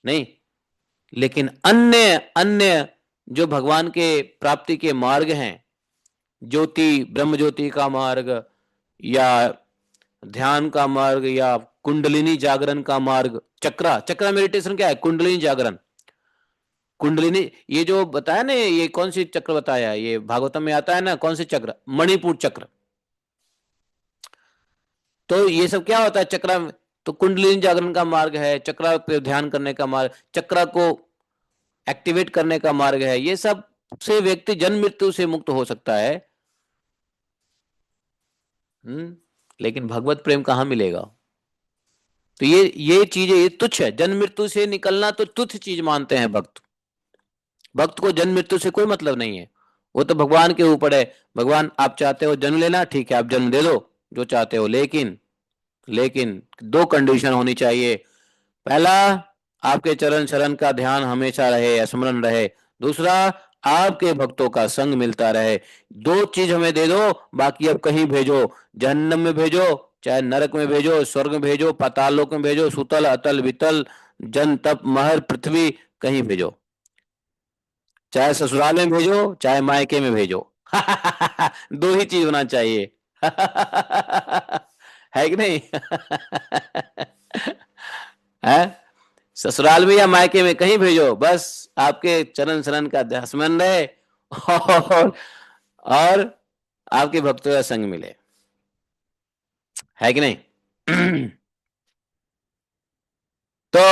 नहीं। लेकिन अन्य अन्य जो भगवान के प्राप्ति के मार्ग हैं, ज्योति ब्रह्म ज्योति का मार्ग, या ध्यान का मार्ग, या कुंडलिनी जागरण का मार्ग, चक्रा चक्रा मेडिटेशन क्या है, कुंडलिनी जागरण, कुंडलिनी, ये जो बताया ना, ये कौन सी चक्र बताया, ये भागवतम में आता है ना, कौन सी चक्र, मणिपुर चक्र। तो ये सब क्या होता है चक्रा में, तो कुंडलिनी जागरण का मार्ग है, चक्रा पे ध्यान करने का मार्ग, चक्रा को एक्टिवेट करने का मार्ग है। ये सब से व्यक्ति जन्म मृत्यु से मुक्त हो सकता है। लेकिन भगवत प्रेम कहाँ मिलेगा? तो ये चीजें, ये तुच्छ है, जन्म मृत्यु से निकलना तो तुच्छ चीज मानते हैं भक्त। भक्त को जन्म मृत्यु से कोई मतलब नहीं है, वो तो भगवान के ऊपर है। भगवान आप चाहते हो जन्म लेना, ठीक है, आप जन्म दे दो जो चाहते हो, लेकिन लेकिन दो कंडीशन होनी चाहिए। पहला, आपके चरण शरण का ध्यान हमेशा रहे, स्मरण रहे। दूसरा, आपके भक्तों का संग मिलता रहे। दो चीज हमें दे दो, बाकी अब कहीं भेजो, जहन्नम में भेजो, चाहे नरक में भेजो, स्वर्ग में भेजो, पाताल लोक में भेजो, सुतल अतल वितल, जन तप महर पृथ्वी, कहीं भेजो, चाहे ससुराल में भेजो चाहे मायके में भेजो। दो ही चीज होना चाहिए। है कि नहीं? है, ससुराल में या मायके में कहीं भेजो, बस आपके चरण शरण का स्मरण रहे और आपके भक्तों का संग मिले। है कि नहीं? तो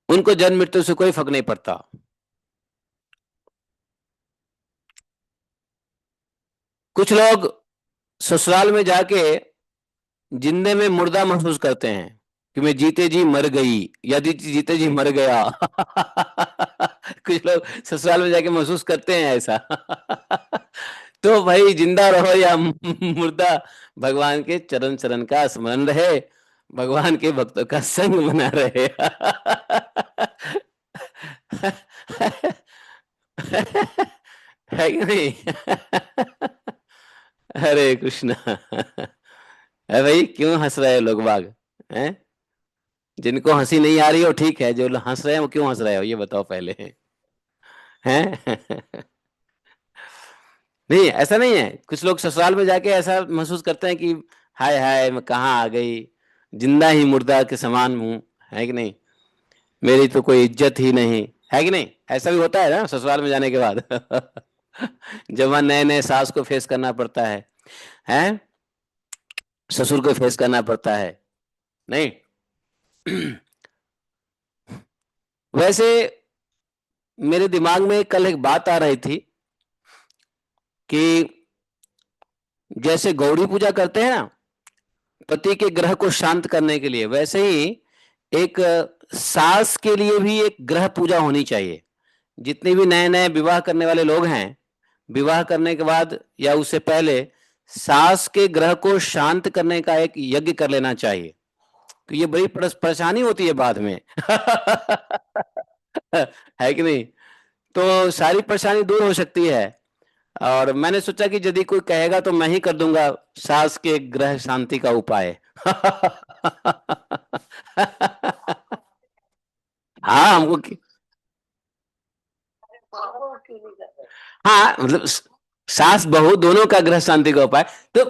उनको जन्म मृत्यु से कोई फर्क नहीं पड़ता। कुछ लोग ससुराल में जाके जिंदे में मुर्दा महसूस करते हैं कि मैं जीते जी मर गई, यदि जीते जी मर गया। कुछ लोग ससुराल में जाके महसूस करते हैं ऐसा। तो भाई जिंदा रहो या मुर्दा, भगवान के चरण चरण का स्मरण रहे, भगवान के भक्तों का संग बना रहे। है कि नहीं? हरे कृष्णा। है भाई, क्यों हंस रहे हो लोग बाग? हैं, जिनको हंसी नहीं आ रही हो ठीक है, जो हंस रहे हैं वो क्यों हंस रहे हो ये बताओ पहले। हैं? नहीं, ऐसा नहीं है, कुछ लोग ससुराल में जाके ऐसा महसूस करते हैं कि हाय हाय मैं कहाँ आ गई, जिंदा ही मुर्दा के समान हूँ। है कि नहीं? मेरी तो कोई इज्जत ही नहीं। है कि नहीं? ऐसा भी होता है ना ससुराल में जाने के बाद। जब वहां नए नए सास को फेस करना पड़ता है, हैं, ससुर को फेस करना पड़ता है, नहीं? वैसे मेरे दिमाग में कल एक बात आ रही थी कि जैसे गौरी पूजा करते हैं ना पति के ग्रह को शांत करने के लिए, वैसे ही एक सास के लिए भी एक ग्रह पूजा होनी चाहिए। जितने भी नए नए विवाह करने वाले लोग हैं, विवाह करने के बाद या उससे पहले सास के ग्रह को शांत करने का एक यज्ञ कर लेना चाहिए। तो ये बड़ी परेशानी होती है बाद में। है कि नहीं? तो सारी परेशानी दूर हो सकती है। और मैंने सोचा कि यदि कोई कहेगा तो मैं ही कर दूंगा सास के ग्रह शांति का उपाय। हाँ हमको क्यों नहीं कर रहे? हाँ मतलब सास बहू दोनों का ग्रह शांति का उपाय। तो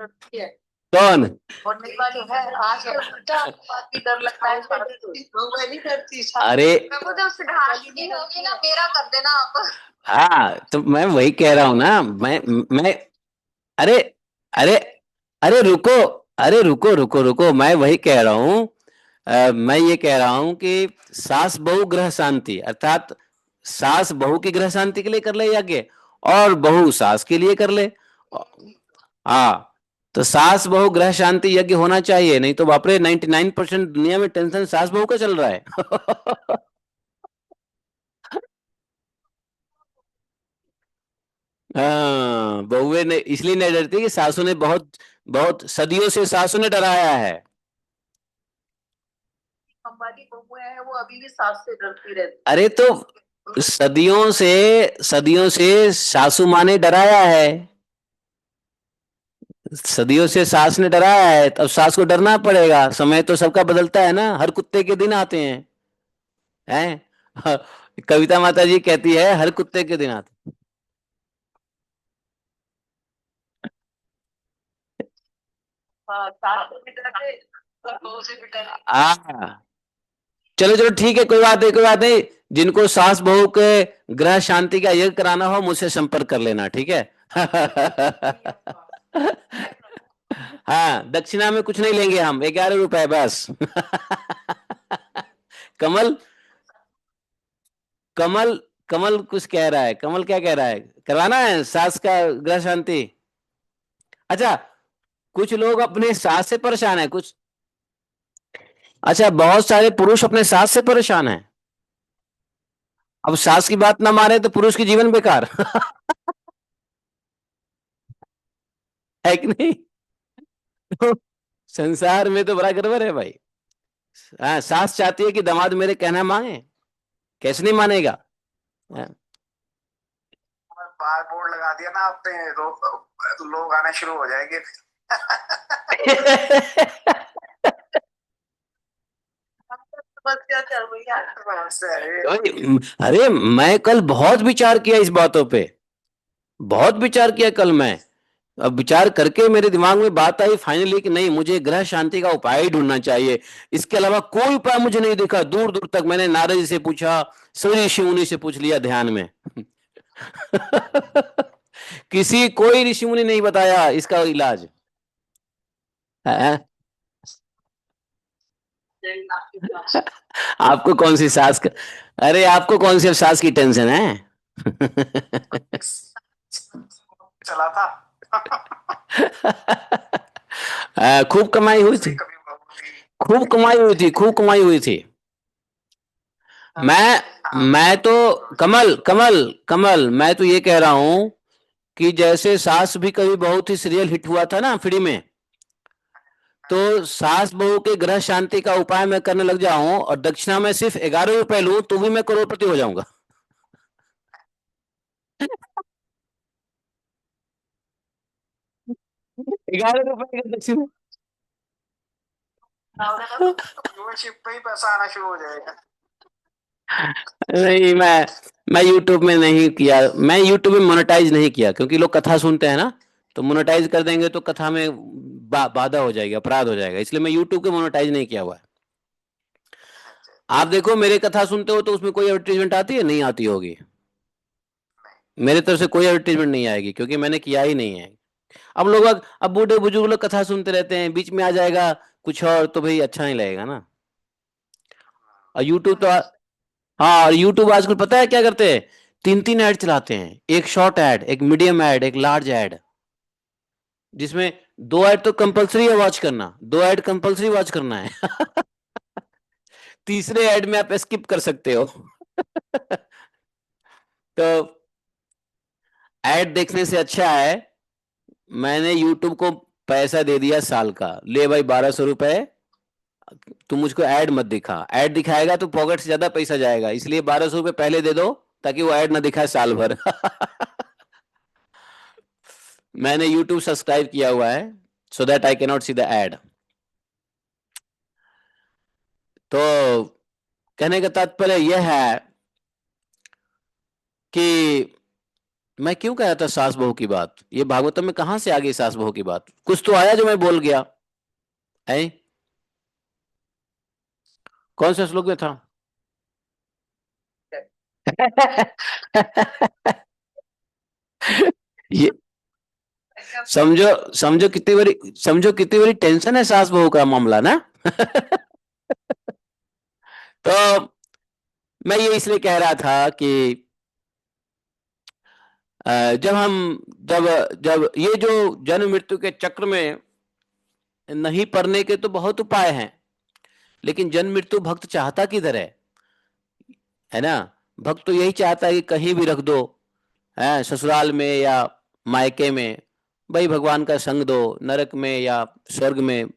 ठीक है। कौन? होने वाली है आज उल्टा बाकी डर लगता है मैं नहीं करती अरे प्रभु जब सिद्धार्थ की होगी ना मेरा कर देना आप। हाँ, तो मैं वही कह रहा हूं ना। मैं अरे अरे अरे रुको, अरे रुको रुको रुको, मैं वही कह रहा हूँ। मैं ये कह रहा हूँ कि सास बहू ग्रह शांति, अर्थात सास बहू की ग्रह शांति के लिए कर ले यज्ञ, और बहू सास के लिए कर ले। हाँ, तो सास बहू ग्रह शांति यज्ञ होना चाहिए, नहीं तो बाप रे 99% दुनिया में टेंशन सास बहू का चल रहा है। हाँ, बहुएं ने इसलिए नहीं डरती कि सासू ने बहुत बहुत सदियों से सासू ने डराया है। हमारी बहुएं हैं वो अभी भी सास से डरती रहती अरे तो सदियों से, सदियों से सासू माँ ने डराया है, सदियों से सास ने डराया है, तब सास को डरना पड़ेगा। समय तो सबका बदलता है ना, हर कुत्ते के दिन आते हैं, हैं? कविता माता जी कहती है हर कुत्ते के दिन आते हाँ सास से भी डरते और बहू से भी डरते। आ चलो चलो ठीक है, कोई बात नहीं, कोई बात नहीं। जिनको सास बहू के ग्रह शांति का यज्ञ कराना हो मुझसे संपर्क कर लेना, ठीक है। हाँ, दक्षिणा में कुछ नहीं लेंगे हम, 11 रुपए बस। कमल, कमल, कमल कुछ कह रहा है, कमल क्या कह रहा है, करवाना है सास का ग्रह शांति? अच्छा, कुछ लोग अपने सास से परेशान है कुछ। अच्छा, बहुत सारे पुरुष अपने सास से परेशान है। अब सास की बात ना माने तो पुरुष की जीवन बेकार। है कि नहीं? तो संसार में तो बड़ा गड़बड़ है भाई। हाँ, सास चाहती है कि दामाद मेरे कहना माने, कैसे नहीं मानेगा? हाँ। बार बोर्ड लगा दिया ना आपने लोग आने शुरू हो जाएंगे। समस्या चल रही है समस्या है। अरे मैं कल बहुत विचार किया इस बातों पे, बहुत विचार किया कल मैं। अब विचार करके मेरे दिमाग में बात आई फाइनली कि नहीं, मुझे ग्रह शांति का उपाय ही ढूंढना चाहिए। इसके अलावा कोई उपाय मुझे नहीं दिखा, दूर दूर तक मैंने नारद जी से पूछा, सभी ऋषि मुनि से पूछ लिया ध्यान में। किसी कोई ऋषि मुनि नहीं बताया इसका इलाज है। आपको कौन सी सास का, अरे आपको कौन सी अब सास की टेंशन है? चला था। खूब कमाई हुई थी, खूब कमाई हुई थी, खूब कमाई हुई थी। मैं तो कमल कमल कमल, मैं तो ये कह रहा हूं कि जैसे सास भी कभी बहुत ही सीरियल हिट हुआ था ना फ्री में, तो सास बहू के ग्रह शांति का उपाय मैं करने लग जाऊं और दक्षिणा में सिर्फ 11 रुपए लूं तो भी मैं करोड़पति हो जाऊंगा। 11 रुपए की दक्षिणा। व्यूअरशिप पे ही पैसा आना शुरू हो जाएगा। नहीं, मैं यूट्यूब में नहीं किया, मैं यूट्यूब में मोनेटाइज नहीं किया, क्योंकि लोग कथा सुनते हैं ना, तो मोनेटाइज कर देंगे तो कथा में बाधा हो जाएगी, अपराध हो जाएगा, इसलिए मैं यूट्यूब के मोनेटाइज नहीं किया हुआ है। आप देखो मेरे कथा सुनते हो तो उसमें कोई एडवर्टीजमेंट आती है, नहीं आती होगी। मेरे तरफ से कोई एडवर्टीजमेंट नहीं आएगी क्योंकि मैंने किया ही नहीं है। अब लोग, अब बूढ़े बुजुर्ग लोग कथा सुनते रहते हैं, बीच में आ जाएगा कुछ और तो भाई अच्छा नहीं लगेगा ना। और यूट्यूब तो हाँ, और यूट्यूब आजकल पता है क्या करते हैं, तीन तीन ऐड चलाते हैं, एक शॉर्ट ऐड, एक मीडियम ऐड, एक लार्ज ऐड, जिसमें दो ऐड तो कंपलसरी है वॉच करना, दो ऐड कंपलसरी वॉच करना है। तीसरे ऐड में आप स्किप कर सकते हो। तो ऐड देखने से अच्छा है, मैंने यूट्यूब को पैसा दे दिया साल का, ले भाई 1200 रुपए, तू मुझको ऐड मत दिखा, ऐड दिखाएगा तो पॉकेट से ज्यादा पैसा जाएगा, इसलिए 1200 रुपए पहले दे दो ताकि वो ऐड ना दिखाए साल भर। मैंने यूट्यूब सब्सक्राइब किया हुआ है so that I cannot see the ad. तो कहने का तात्पर्य यह है कि मैं क्यों कह रहा था सास बहू की बात? ये भागवतम में कहाँ से आ गई सास बहू की बात? कुछ तो आया जो मैं बोल गया है। कौन से श्लोक में था? ये समझो, समझो कितनी बड़ी टेंशन है सास बहू का मामला ना। तो मैं ये इसलिए कह रहा था कि जब हम जब जब ये जो जन्म मृत्यु के चक्र में नहीं पड़ने के तो बहुत उपाय हैं, लेकिन जन्म मृत्यु भक्त चाहता किधर है ना? भक्त तो यही चाहता है कि कहीं भी रख दो, है ससुराल में या मायके में, भाई भगवान का संग दो, नरक में या स्वर्ग में।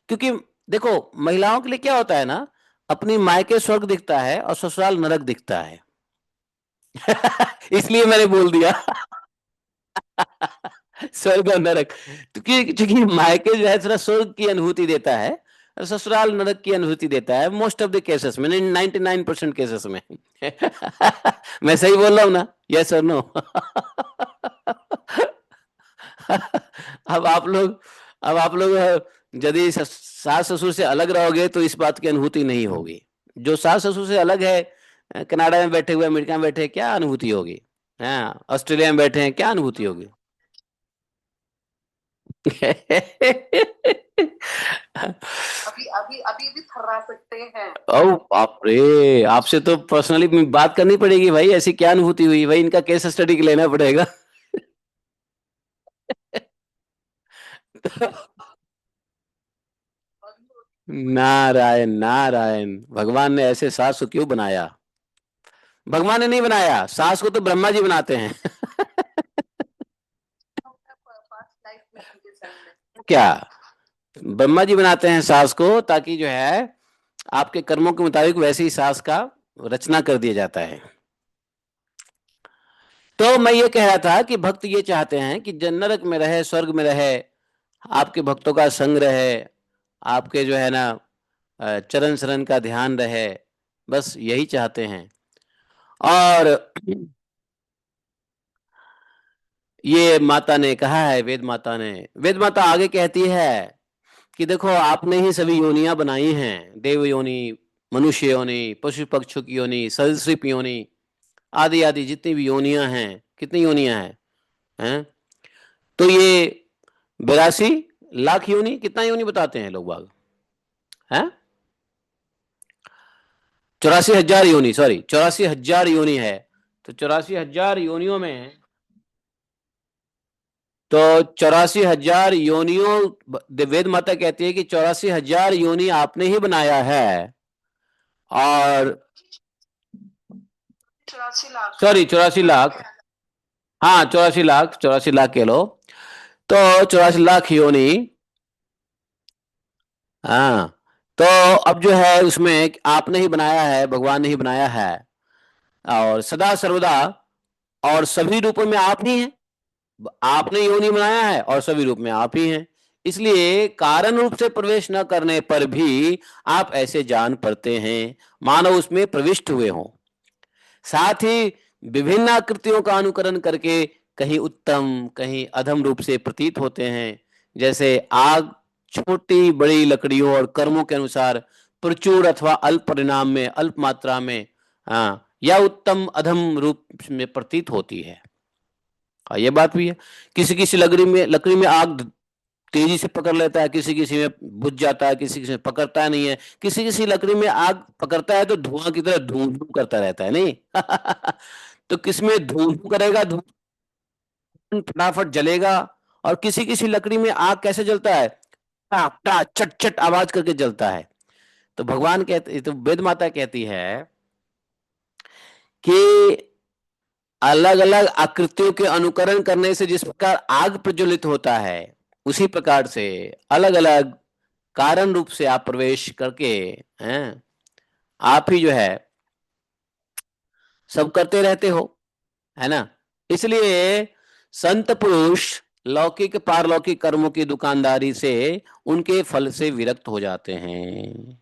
क्योंकि देखो, महिलाओं के लिए क्या होता है ना, अपनी मायके स्वर्ग दिखता है और ससुराल नरक दिखता है। इसलिए मैंने बोल दिया। स्वर्ग और नरक, क्योंकि क्योंकि मायके जो है थोड़ा स्वर्ग की अनुभूति देता है और ससुराल नरक की अनुभूति देता है, मोस्ट ऑफ द केसेस में, 99% केसेस में। मैं सही बोल रहा हूँ ना? यस और नो? अब आप लोग अब आप लोग यदि सास ससुर से अलग रहोगे तो इस बात की अनुभूति नहीं होगी। जो सास ससुर से अलग है, कनाडा में बैठे हुए, अमेरिका में बैठे हैं, क्या अनुभूति होगी? हाँ, ऑस्ट्रेलिया में बैठे हैं, क्या अनुभूति होगी? अभी अभी अभी भी थर्रा सकते हैं। ओ बाप रे, आपसे तो पर्सनली बात करनी पड़ेगी भाई, ऐसी क्या अनुभूति हुई भाई, इनका केस स्टडी लेना पड़ेगा। नारायण नारायण, भगवान ने ऐसे सास को क्यों बनाया? भगवान ने नहीं बनाया, सास को तो ब्रह्मा जी बनाते हैं। पास्ट लाइफ में उनके संग में क्या? ब्रह्मा जी बनाते हैं सास को, ताकि जो है आपके कर्मों के मुताबिक वैसी ही सास का रचना कर दिया जाता है। तो मैं ये कह रहा था कि भक्त ये चाहते हैं कि नरक में रहे, स्वर्ग में रहे, आपके भक्तों का संग रहे, आपके जो है ना चरण शरण का ध्यान रहे, बस यही चाहते हैं। और ये माता ने कहा है, वेद माता आगे कहती है कि देखो, आपने ही सभी योनियां बनाई हैं, देव योनि, मनुष्य योनि, पशु पक्षु की योनि, सरीसृप योनि, आदि आदि जितनी भी योनियां हैं। कितनी योनियां हैं? तो ये 82 लाख योनि, कितना योनि बताते हैं लोग बाग? हैं? 84,000 योनि, सॉरी, 84,000 योनि है। तो 84,000 योनियों में, तो 84,000 योनियों, वेद माता कहती है कि 84,000 योनि आपने ही बनाया है। और 84 लाख, सॉरी, 84 लाख, हाँ 84 लाख, 84 लाख कह लो। तो 84 लाख योनि, हाँ। तो अब जो है उसमें आपने ही बनाया है, भगवान ने ही बनाया है, और सदा सर्वदा और सभी रूपों में आप ही हैं। आपने योनि बनाया है और सभी रूप में आप ही हैं। इसलिए कारण रूप से प्रवेश न करने पर भी आप ऐसे जान पड़ते हैं मानो उसमें प्रविष्ट हुए हों। साथ ही विभिन्न आकृतियों का अनुकरण करके कहीं उत्तम कहीं अधम रूप से प्रतीत होते हैं। जैसे आग छोटी बड़ी लकड़ियों और कर्मों के अनुसार प्रचुर अथवा अल्प परिणाम में, अल्प मात्रा में, हाँ, या उत्तम अधम रूप में प्रतीत होती है। हाँ, ये बात भी है। किसी किसी लकड़ी में आग तेजी से पकड़ लेता है, किसी किसी में बुझ जाता है, किसी किसी में पकड़ता नहीं है, किसी किसी लकड़ी में आग पकड़ता है तो धुआं की तरह धूं धूं करता रहता है, नहीं? तो किसमें धूं धूं करेगा, धूं फटाफट जलेगा। और किसी किसी लकड़ी में आग कैसे जलता है, टा टा चट चट आवाज करके जलता है। तो भगवान कहते, तो वेद माता कहती है कि अलग अलग आकृतियों के अनुकरण करने से जिस प्रकार आग प्रज्वलित होता है, उसी प्रकार से अलग अलग कारण रूप से आप प्रवेश करके, हैं, आप ही जो है सब करते रहते हो, है ना? इसलिए संत पुरुष लौकिक पारलौकिक कर्मों की दुकानदारी से, उनके फल से विरक्त हो जाते हैं।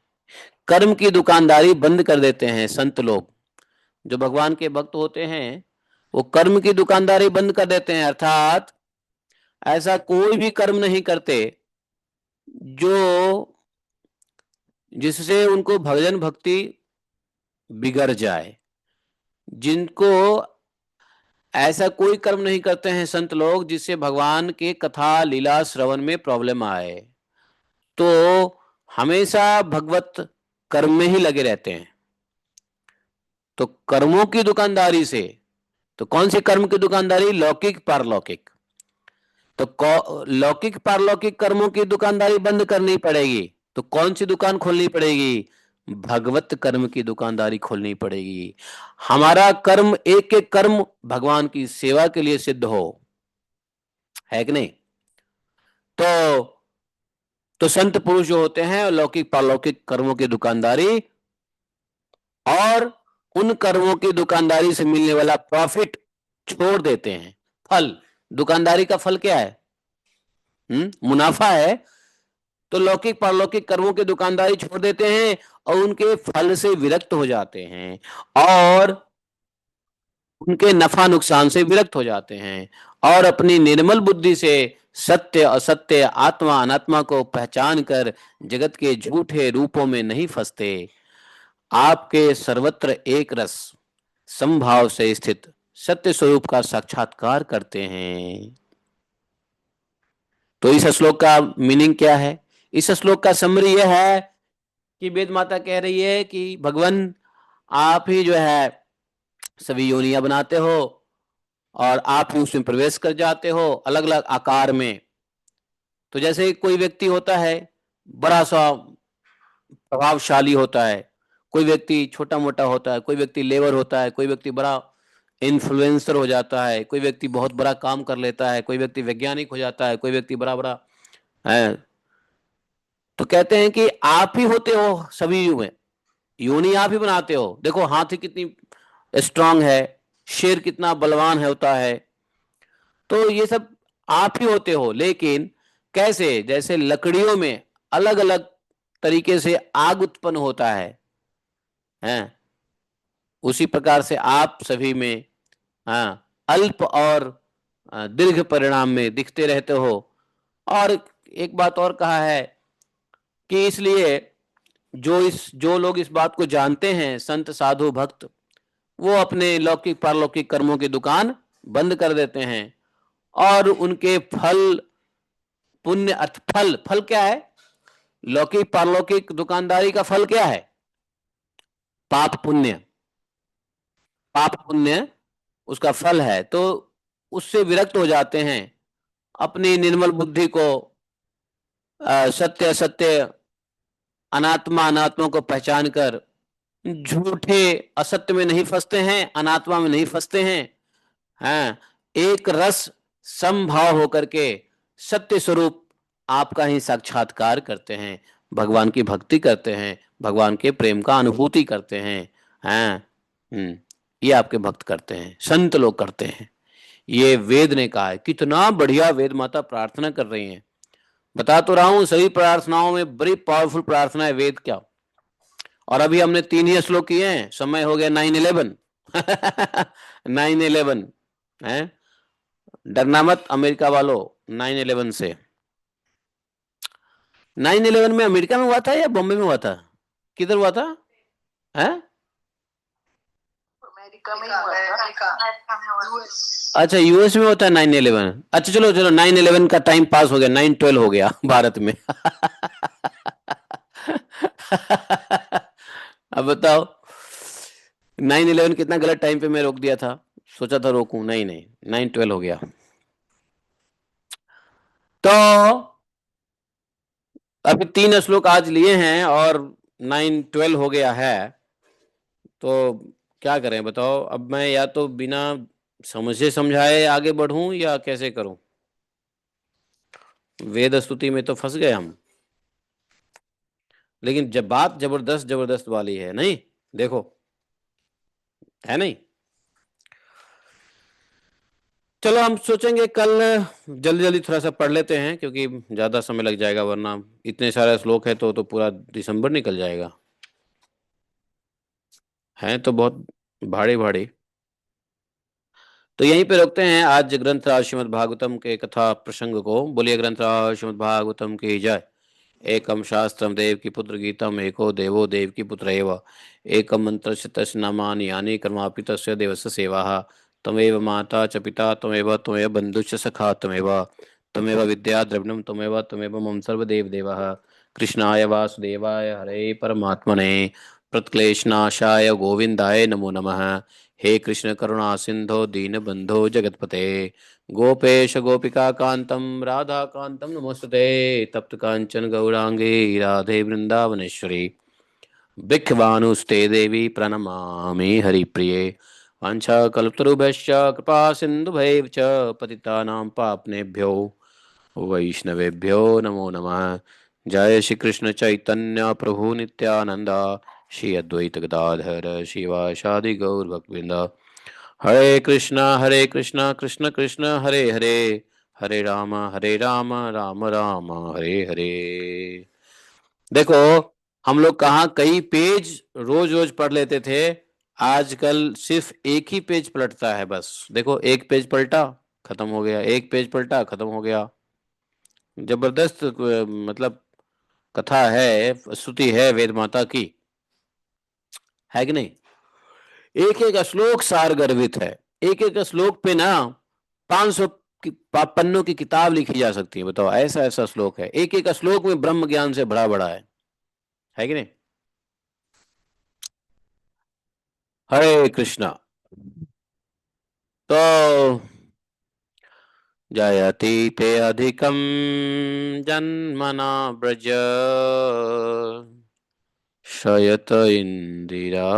कर्म की दुकानदारी बंद कर देते हैं संत लोग। जो भगवान के भक्त होते हैं वो कर्म की दुकानदारी बंद कर देते हैं, अर्थात ऐसा कोई भी कर्म नहीं करते जो जिससे उनको भजन भक्ति बिगड़ जाए। जिनको ऐसा कोई कर्म नहीं करते हैं संत लोग जिससे भगवान के कथा लीला श्रवण में प्रॉब्लम आए, तो हमेशा भगवत कर्म में ही लगे रहते हैं। तो कर्मों की दुकानदारी से, तो कौन सी कर्म की दुकानदारी? लौकिक पारलौकिक। तो लौकिक पारलौकिक कर्मों की दुकानदारी बंद करनी पड़ेगी। तो कौन सी दुकान खोलनी पड़ेगी? भगवत कर्म की दुकानदारी खोलनी पड़ेगी। हमारा कर्म, एक एक कर्म भगवान की सेवा के लिए सिद्ध हो, है कि नहीं? तो संत पुरुष जो होते हैं लौकिक पारलौकिक कर्मों की दुकानदारी और उन कर्मों की दुकानदारी से मिलने वाला प्रॉफिट छोड़ देते हैं। फल, दुकानदारी का फल क्या है? मुनाफा है। तो लौकिक पारलौकिक कर्मों की दुकानदारी छोड़ देते हैं और उनके फल से विरक्त हो जाते हैं और उनके नफा नुकसान से विरक्त हो जाते हैं और अपनी निर्मल बुद्धि से सत्य असत्य आत्मा अनात्मा को पहचान कर जगत के झूठे रूपों में नहीं फंसते। आपके सर्वत्र एक रस समभाव से स्थित सत्य स्वरूप का साक्षात्कार करते हैं। तो इस श्लोक का मीनिंग क्या है? इस श्लोक का समरी यह है कि वेद माता कह रही है कि भगवान, आप ही जो है सभी योनियां बनाते हो और आप ही उसमें प्रवेश कर जाते हो अलग अलग आकार में। तो जैसे कोई व्यक्ति होता है बड़ा सा प्रभावशाली होता है, कोई व्यक्ति छोटा मोटा होता है, कोई व्यक्ति लेबर होता है, कोई व्यक्ति बड़ा इन्फ्लुएंसर हो जाता है, कोई व्यक्ति बहुत बड़ा काम कर लेता है, कोई व्यक्ति वैज्ञानिक हो जाता है, कोई व्यक्ति बड़ा बड़ा है। तो कहते हैं कि आप ही होते हो सभी में, योनि आप ही बनाते हो। देखो हाथी कितनी स्ट्रांग है, शेर कितना बलवान है होता है, तो ये सब आप ही होते हो। लेकिन कैसे? जैसे लकड़ियों में अलग अलग तरीके से आग उत्पन्न होता है, उसी प्रकार से आप सभी में अल्प और दीर्घ परिणाम में दिखते रहते हो। और एक बात और कहा है कि इसलिए जो लोग इस बात को जानते हैं, संत साधु भक्त, वो अपने लौकिक पारलौकिक कर्मों की दुकान बंद कर देते हैं और उनके फल, पुण्य अर्थ फल, फल क्या है? लौकिक पारलौकिक दुकानदारी का फल क्या है? पाप पुण्य, पाप पुण्य उसका फल है। तो उससे विरक्त हो जाते हैं, अपनी निर्मल बुद्धि को सत्य सत्य अनात्मा अनात्मा को पहचान कर झूठे असत्य में नहीं फंसते हैं, अनात्मा में नहीं फंसते हैं। हाँ, एक रस समभाव होकर के सत्य स्वरूप आपका ही साक्षात्कार करते हैं, भगवान की भक्ति करते हैं, भगवान के प्रेम का अनुभूति करते हैं। हाँ, ये आपके भक्त करते हैं, संत लोग करते हैं। ये वेद ने कहा है। कितना बढ़िया वेद माता प्रार्थना कर रही हैं। बता तो रहा हूं सभी प्रार्थनाओं में बड़ी पावरफुल प्रार्थना है वेद क्या। और अभी हमने 3 ही श्लोक किए हैं, समय हो गया 9/11 9/11 है। डरना मत अमेरिका वालों 9/11 से। 9/11 में अमेरिका में हुआ था या बॉम्बे में हुआ था? किधर हुआ था? है अमेरिका में हुआ था। अच्छा, यूएस में होता है 9/11। अच्छा चलो चलो, 9/11 का टाइम पास हो गया, 9/12 हो गया भारत में अब बताओ 9/11 कितना गलत टाइम पे मैं रोक दिया था। सोचा था रोकूं, नहीं नहीं, 9/12 हो गया। तो अभी 3 श्लोक आज लिए हैं और 9/12 हो गया है। तो क्या करें बताओ? अब मैं या तो बिना समझे समझाए आगे बढ़ूं या कैसे करूं? वेद स्तुति में तो फंस गए हम, लेकिन जब बात जबरदस्त जबरदस्त वाली है, नहीं देखो, है नहीं। चलो हम सोचेंगे कल जल्दी जल्दी थोड़ा सा पढ़ लेते हैं, क्योंकि ज्यादा समय लग जाएगा, वरना इतने सारे श्लोक है तो पूरा दिसंबर निकल जाएगा। हैं तो बहुत भारी भारी। तो यहीं पे रोकते हैं आज ग्रंथराज श्रीमद् भागवतम के कथा प्रसंग को। बोलिए ग्रंथराज श्रीमद् भागवतम की जय। एकम शास्त्रम देव की पुत्र गीतम एको देवो देव की पुत्र एव एकम मंत्र तस्य नामानि यानि कर्मापि तस्य देवस्य सेवा तमेव माता च पिता तमेव बंधुश्च सखा तमेव विद्या द्रविणम तमेव मम सर्वदेव देवः कृष्णाय वासुदेवाय हरे परमात्मने प्रत्क्लेशनाशाय गोविंदाय नमो नमः। हे कृष्ण करुणा सिंधो दीनबंधो जगतपते गोपेश गोपिका कांतम राधा कांतम नमोस्तुते तप्त कांचन गौरांगे राधे वृंदावनेश्वरी बिख्वानुस्ते देवी प्रणमामि हरिप्रिये वाञ्छाकल्पतरुभ्यश्च कृपा सिन्धुभैव च पतितानां पावनेभ्यो वैष्णवेभ्यो नमो नमः। जय श्री कृष्ण चैतन्य प्रभु नित्यानंद श्री अद्वैत गदाधर शिवासादि गौर भक्तवृंद। हरे कृष्णा कृष्ण कृष्ण हरे हरे हरे राम राम राम हरे हरे। देखो, हम लोग कहाँ कई पेज रोज रोज पढ़ लेते थे, आजकल सिर्फ एक ही पेज पलटता है। बस देखो, एक पेज पलटा खत्म हो गया, एक पेज पलटा खत्म हो गया। जबरदस्त मतलब कथा है, स्तुति है वेद माता की, है कि नहीं। एक एक श्लोक सार गर्भित है। एक एक श्लोक पे ना 500 पन्नों की किताब लिखी जा सकती है। बताओ, ऐसा ऐसा श्लोक है, एक एक श्लोक में ब्रह्म ज्ञान से भरा भरा है कि नहीं। हरे कृष्णा। तो जयति ते अधिकं जन्मना ब्रज शयत इंदिरा